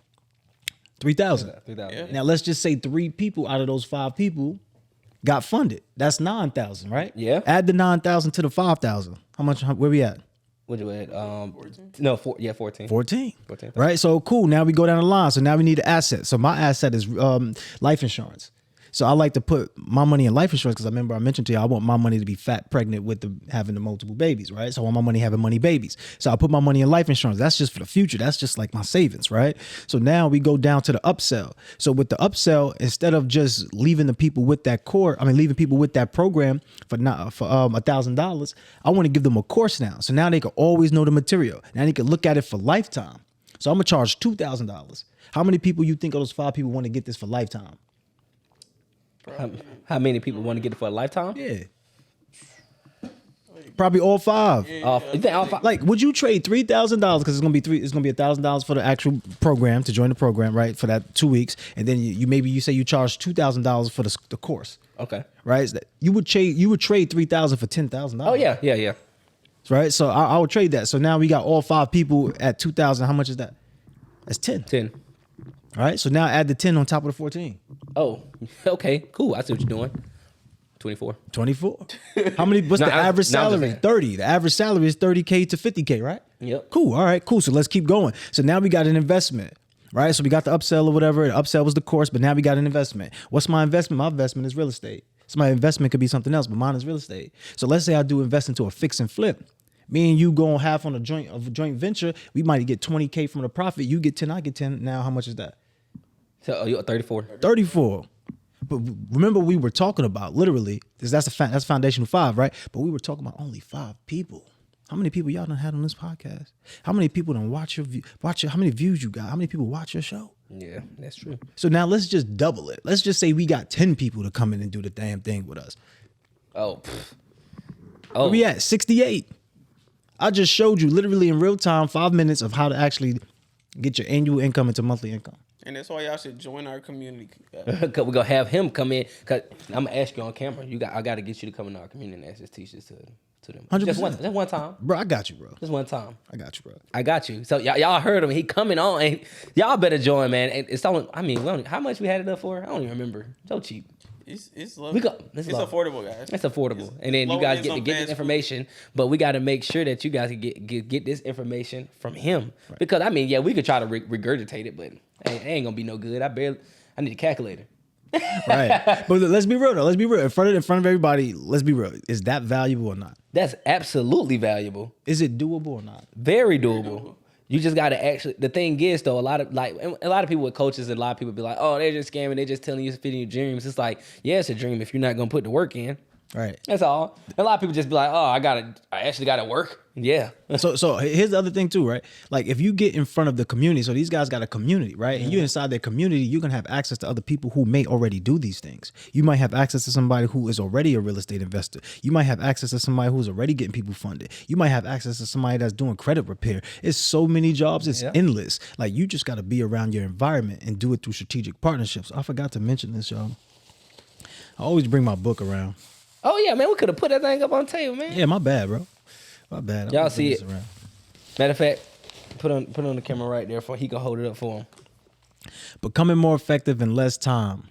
3,000. 3,000. Yeah. Now let's just say 3 people out of those 5 people got funded. That's 9,000, right? Yeah. Add the 9,000 to the 5,000. How much? Where we at? What you at? 14? 14. 14. Right. So cool. Now we go down the line. So now we need an asset. So my asset is life insurance. So I like to put my money in life insurance because I remember I mentioned to you I want my money to be fat, pregnant with having the multiple babies, right? So I want my money having money babies. So I put my money in life insurance. That's just for the future. That's just like my savings, right? So now we go down to the upsell. So with the upsell, instead of just leaving the people with that leaving people with that program for $1,000, I want to give them a course now. So now they can always know the material. Now they can look at it for lifetime. So I'm gonna charge $2,000. How many people you think of those 5 people want to get this for lifetime? How many people want to get it for a lifetime? Yeah. Probably all 5. You think all 5? Like, would you trade $3,000 because it's gonna be $1,000 for the actual program to join the program, right? For that 2 weeks, and then you say you charge $2,000 for the course. Okay. Right. So you would trade $3,000 for $10,000. Oh yeah. Right. So I would trade that. So now we got all 5 people at $2,000. How much is that? That's 10. 10. All right. So now add the 10 on top of the 14. Oh, okay, cool. I see what you're doing. 24. How many? What's the average salary? 30. The average salary is $30K to $50K, right? Yep. Cool. All right, cool. So let's keep going. So now we got an investment, right? So we got the upsell or whatever. The upsell was the course, but now we got an investment. What's my investment? My investment is real estate. So my investment could be something else, but mine is real estate. So let's say I do invest into a fix and flip. Me and you go on half on a joint venture. We might get 20K from the profit. You get 10, I get 10. Now how much is that? So you're 34. 34. But remember, we were talking about literally, that's foundational 5, right? But we were talking about only 5 people. How many people y'all done had on this podcast? How many people done watch your how many views you got? How many people watch your show? Yeah, that's true. So now let's just double it. Let's just say we got 10 people to come in and do the damn thing with us. Oh. Where we at? 68. I just showed you literally in real time 5 minutes of how to actually get your annual income into monthly income. And that's why y'all should join our community. Cause we're gonna have him come in. Cause I'm gonna ask you on camera. I gotta get you to come into our community and ask us teach this to them. 100%. Just one time. Bro, I got you, bro. Just one time. I got you, bro. I got you. So y'all heard him. He coming on. And y'all better join, man. And it's only, how much we had it up for? I don't even remember. So cheap. It's affordable, guys. It's affordable, and then you guys get to get this information. But we got to make sure that you guys can get this information from him, because I mean, yeah, we could try to regurgitate it, but it ain't gonna be no good. I need a calculator. Right, but let's be real though. Let's be real in front of everybody. Let's be real. Is that valuable or not? That's absolutely valuable. Is it doable or not? Very doable. You just got to actually. The thing is, though, a lot of people with coaches and a lot of people be like, "Oh, they're just scamming. They're just telling you to fit in your dreams." It's like, yeah, it's a dream if you're not gonna put the work in. Right. That's all. A lot of people just be like, "Oh, I actually gotta work." Yeah. So here's the other thing too, right? Like if you get in front of the community, so these guys got a community, right? And you're inside their community, you're gonna have access to other people who may already do these things. You might have access to somebody who is already a real estate investor. You might have access to somebody who's already getting people funded. You might have access to somebody that's doing credit repair. It's so many jobs, it's endless. Like you just gotta be around your environment and do it through strategic partnerships. I forgot to mention this, y'all. I always bring my book around. Oh yeah, man, we could have put that thing up on the table, man. Yeah, my bad, bro. My bad. Y'all see it. Matter of fact, put on the camera right there for he can hold it up for him. Becoming more effective in less time.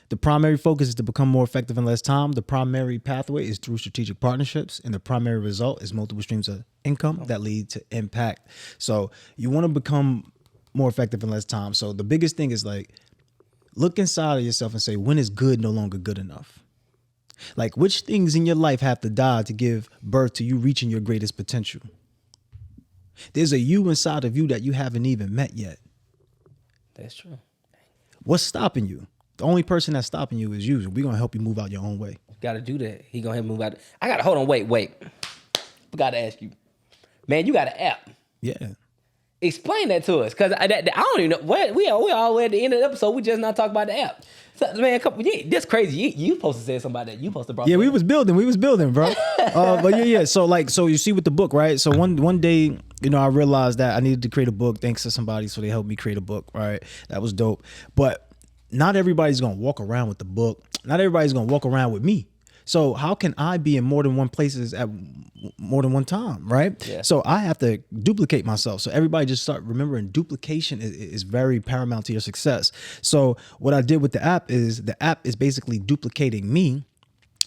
The primary focus is to become more effective in less time. The primary pathway is through strategic partnerships, and the primary result is multiple streams of income that lead to impact. So you want to become more effective in less time. So the biggest thing is like, look inside of yourself and say, when is good no longer good enough? Like, which things in your life have to die to give birth to you reaching your greatest potential? There's a you inside of you that you haven't even met yet. That's true. What's stopping you? The only person that's stopping you is you. We're going to help you move out your own way. Got to do that. He going to help me move out. I got to, hold on, wait. Forgot to ask you. Man, you got an app. Yeah. Explain that to us, because I don't even know. We all at the end of the episode. We just not talk about the app. So, man, that's crazy. You supposed to say something about that. You supposed to brought. Yeah, we was building, bro. But yeah. So you see with the book, right? So one day, I realized that I needed to create a book. Thanks to somebody, so they helped me create a book. Right, that was dope. But not everybody's gonna walk around with the book. Not everybody's gonna walk around with me. So how can I be in more than one places at more than one time, right? Yeah. So I have to duplicate myself. So everybody just start remembering duplication is very paramount to your success. So what I did with the app is basically duplicating me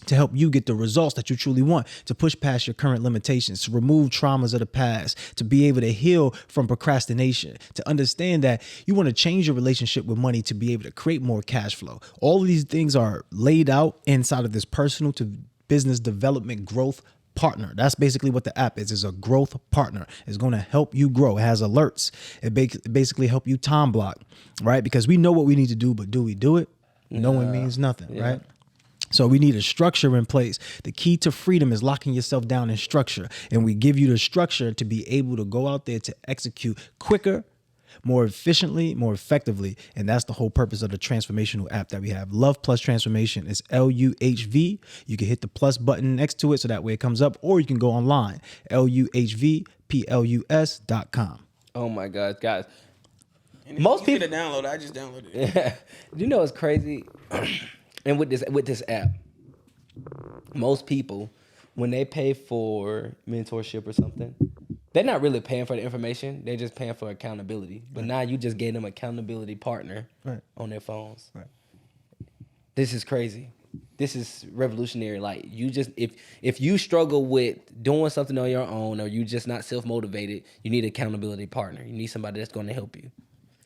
to help you get the results that you truly want, to push past your current limitations, to remove traumas of the past, to be able to heal from procrastination, to understand that you want to change your relationship with money to be able to create more cash flow. All of these things are laid out inside of this personal to business development growth partner. That's basically what the app is. It's a growth partner. It's going to help you grow. It has alerts. It basically help you time block, right? Because we know what we need to do, but do we do it? Knowing means nothing, right? So we need a structure in place. The key to freedom is locking yourself down in structure. And we give you the structure to be able to go out there to execute quicker, more efficiently, more effectively. And that's the whole purpose of the transformational app that we have. Love Plus Transformation is LUHV. You can hit the plus button next to it so that way it comes up, or you can go online, LUHVPLUS.com. Oh my God, guys. And most people to download it. I just downloaded it. Yeah. You know what's crazy? And with this app, most people, when they pay for mentorship or something, they're not really paying for the information. They're just paying for accountability. But now you just gave them accountability partner on their phones. Right. This is crazy. This is revolutionary. Like, you just, if you struggle with doing something on your own, or you just not self-motivated, you need an accountability partner. You need somebody that's going to help you.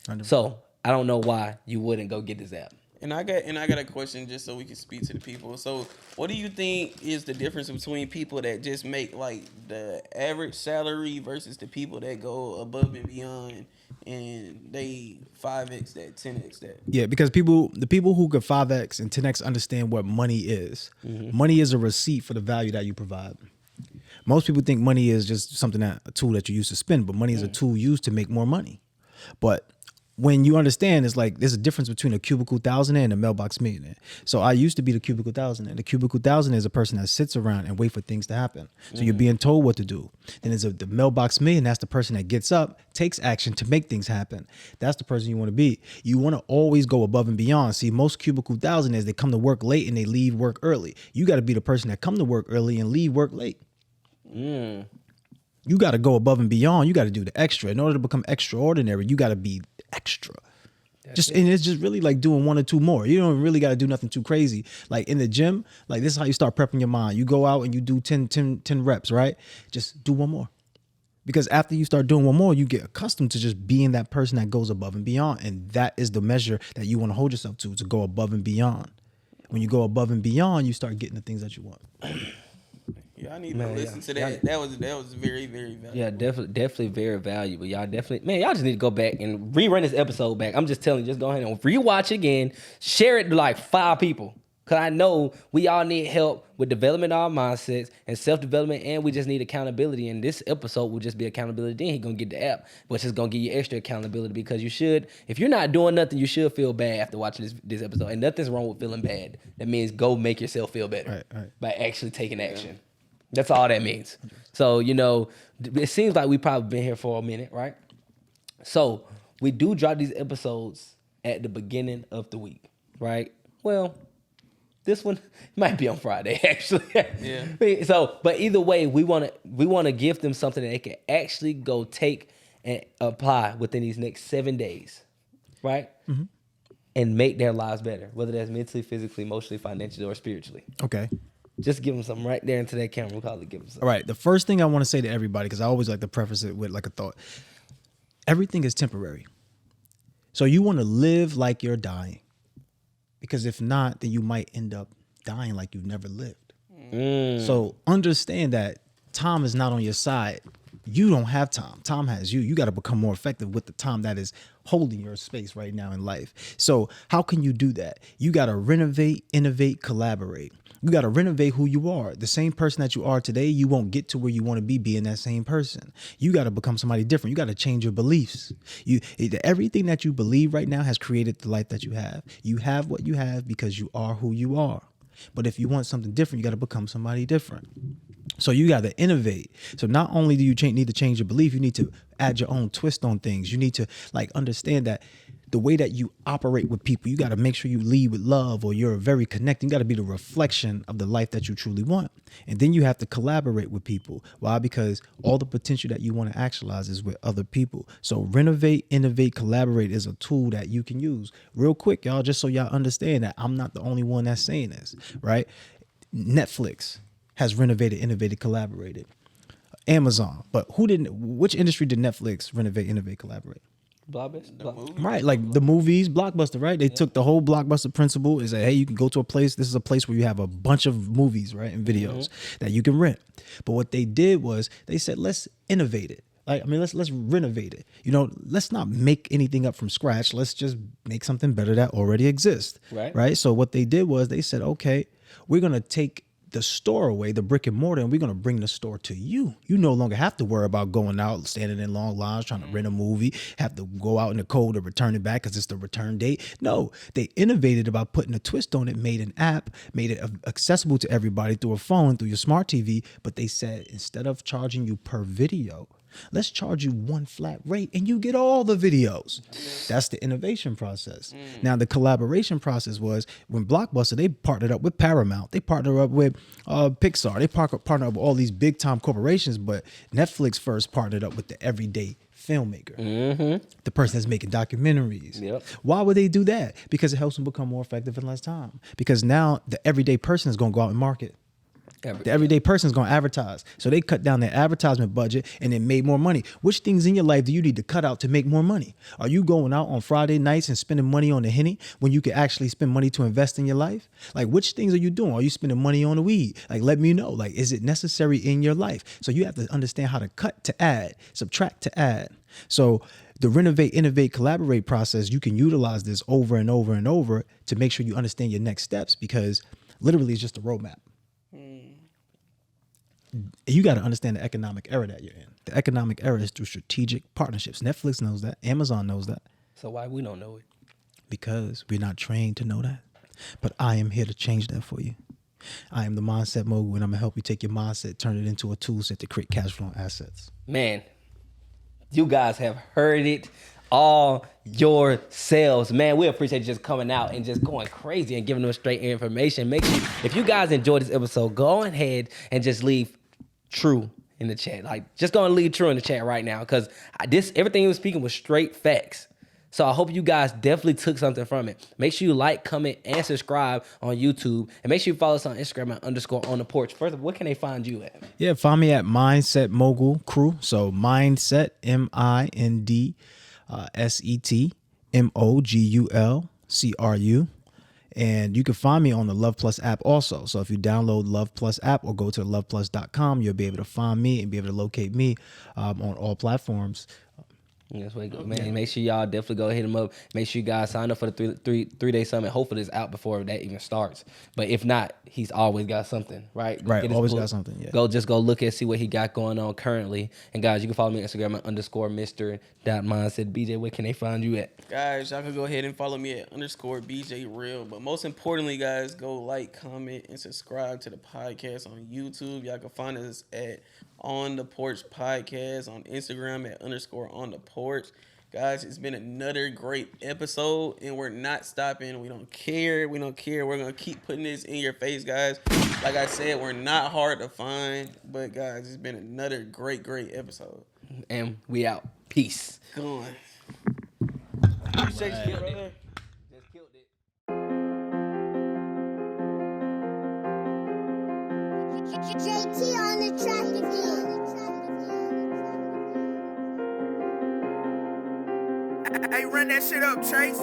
100%. So I don't know why you wouldn't go get this app. And I got a question just so we can speak to the people. So what do you think is the difference between people that just make like the average salary versus the people that go above and beyond and they 5x that, 10x that? Yeah, because the people who could 5x and 10x understand what money is. Mm-hmm. Money is a receipt for the value that you provide. Most people think money is just a tool that you use to spend, but money is a tool used to make more money. But when you understand, it's like there's a difference between a cubicle thousandaire and a mailbox millionaire. So I used to be the cubicle thousandaire. The cubicle thousandaire is a person that sits around and wait for things to happen. So you're being told what to do. Then there's the mailbox millionaire. That's the person that gets up, takes action to make things happen. That's the person you want to be. You want to always go above and beyond. See, most cubicle thousandaires, they come to work late and they leave work early. You got to be the person that come to work early and leave work late. You got to go above and beyond. You got to do the extra. In order to become extraordinary, you got to be extra. And it's just really like doing 1 or 2 more. You don't really got to do nothing too crazy. Like in the gym, like this is how you start prepping your mind. You go out and you do 10 reps, right? Just do 1 more. Because after you start doing 1 more, you get accustomed to just being that person that goes above and beyond. And that is the measure that you want to hold yourself to go above and beyond. When you go above and beyond, you start getting the things that you want. Y'all need to listen to that. That was very, very valuable. Yeah, definitely very valuable. Y'all just need to go back and rerun this episode back. I'm just telling you, just go ahead and rewatch again. Share it to like 5 people. Because I know we all need help with developing our mindsets and self-development, and we just need accountability. And this episode will just be accountability. Then he's going to get the app, which is going to give you extra accountability because you should, if you're not doing nothing, you should feel bad after watching this episode. And nothing's wrong with feeling bad. That means go make yourself feel better by actually taking action. That's all that means. So, it seems like we've probably been here for a minute, right? So we do drop these episodes at the beginning of the week, right? Well, this one might be on Friday, actually. Yeah. So, but either way, we want to give them something that they can actually go take and apply within these next 7 days, right? Mm-hmm. And make their lives better, whether that's mentally, physically, emotionally, financially, or spiritually. Okay. Just give them something right there into that camera. We'll call it give them something. All right. The first thing I want to say to everybody, because I always like to preface it with like a thought. Everything is temporary. So you want to live like you're dying. Because if not, then you might end up dying like you've never lived. So understand that time is not on your side. You don't have time. Time has you. You got to become more effective with the time that is holding your space right now in life. So how can you do that? You got to renovate, innovate, collaborate. You got to renovate who you are. The same person that you are today, you won't get to where you want to be being that same person. You got to become somebody different. You got to change your beliefs. Everything that you believe right now has created the life that you have. You have what you have because you are who you are. But if you want something different, you got to become somebody different. So you got to innovate. So not only do you need to change your belief, you need to add your own twist on things. You need to understand that the way that you operate with people, you got to make sure you lead with love, or you're very connected. You got to be the reflection of the life that you truly want. And then you have to collaborate with people. Why? Because all the potential that you want to actualize is with other people. So renovate, innovate, collaborate is a tool that you can use. Real quick, y'all, just so y'all understand that I'm not the only one that's saying this, right? Netflix has renovated, innovated, collaborated. Amazon, but which industry did Netflix renovate, innovate, collaborate? Blockbuster. Right, like the movies, Blockbuster, right? They took the whole Blockbuster principle and said, hey, you can go to a place. This is a place where you have a bunch of movies, right, and videos that you can rent. But what they did was they said, let's innovate it. Let's renovate it. Let's not make anything up from scratch. Let's just make something better that already exists. Right. So what they did was they said, okay, we're gonna take the store away, the brick and mortar, and we're going to bring the store to you. You no longer have to worry about going out, standing in long lines, trying to rent a movie, have to go out in the cold to return it back because it's the return date. No, they innovated about putting a twist on it, made an app, made it accessible to everybody through a phone, through your smart TV. But they said, instead of charging you per video, let's charge you one flat rate and you get all the videos. That's the innovation process. Now, the collaboration process was when Blockbuster, they partnered up with Paramount. They partnered up with Pixar. They partnered up with all these big time corporations, but Netflix first partnered up with the everyday filmmaker, the person that's making documentaries. Why would they do that? Because it helps them become more effective in less time. Because now the everyday person is going to go out and market. The everyday person is going to advertise. So they cut down their advertisement budget and then made more money. Which things in your life do you need to cut out to make more money? Are you going out on Friday nights and spending money on the Henny when you could actually spend money to invest in your life? Like, which things are you doing? Are you spending money on the weed? Like, let me know. Like, is it necessary in your life? So you have to understand how to cut to add, subtract to add. So the renovate, innovate, collaborate process, you can utilize this over and over and over to make sure you understand your next steps, because literally it's just a roadmap. You got to understand the economic era that you're in. The economic era is through strategic partnerships. Netflix knows that. Amazon knows that. So why we don't know it? Because we're not trained to know that. But I am here to change that for you. I am the Mindset Mogul, and I'm going to help you take your mindset, turn it into a tool set to create cash flow and assets. Man, you guys have heard it all yourselves. Man, we appreciate you just coming out and just going crazy and giving them straight information. Make sure, if you guys enjoyed this episode, go ahead and just leave true in the chat. Like, just go and leave true in the chat right now, because everything he was speaking was straight facts. So I hope you guys definitely took something from it. Make sure you like, comment, and subscribe on YouTube. And make sure you follow us on Instagram at _on-the-porch. First of all, where can they find you at? Yeah, find me at Mindset Mogul Crew. So Mindset, MindsetMogulCru. And you can find me on the Love Plus app also. So if you download Love Plus app or go to loveplus.com, you'll be able to find me and be able to locate me on all platforms. That's way good, man. Make sure y'all definitely go hit him up. Make sure you guys sign up for the three-day summit. Hopefully it's out before that even starts. But if not, he's always got something, right? Right, always got something, yeah. Just go look and see what he got going on currently. And guys, you can follow me on Instagram at _Mr.Mindset. BJ, where can they find you at? Guys, y'all can go ahead and follow me at _BJ Real. But most importantly, guys, go like, comment, and subscribe to the podcast on YouTube. Y'all can find us at On the Porch Podcast on Instagram at _on the porch. Guys, it's been another great episode, and we're not stopping. We don't care. We're gonna keep putting this in your face, guys. Like I said, we're not hard to find, but guys, it's been another great episode. And we out. Peace. Go on. Just killed it. JT on the track again. Hey, run that shit up, Chase.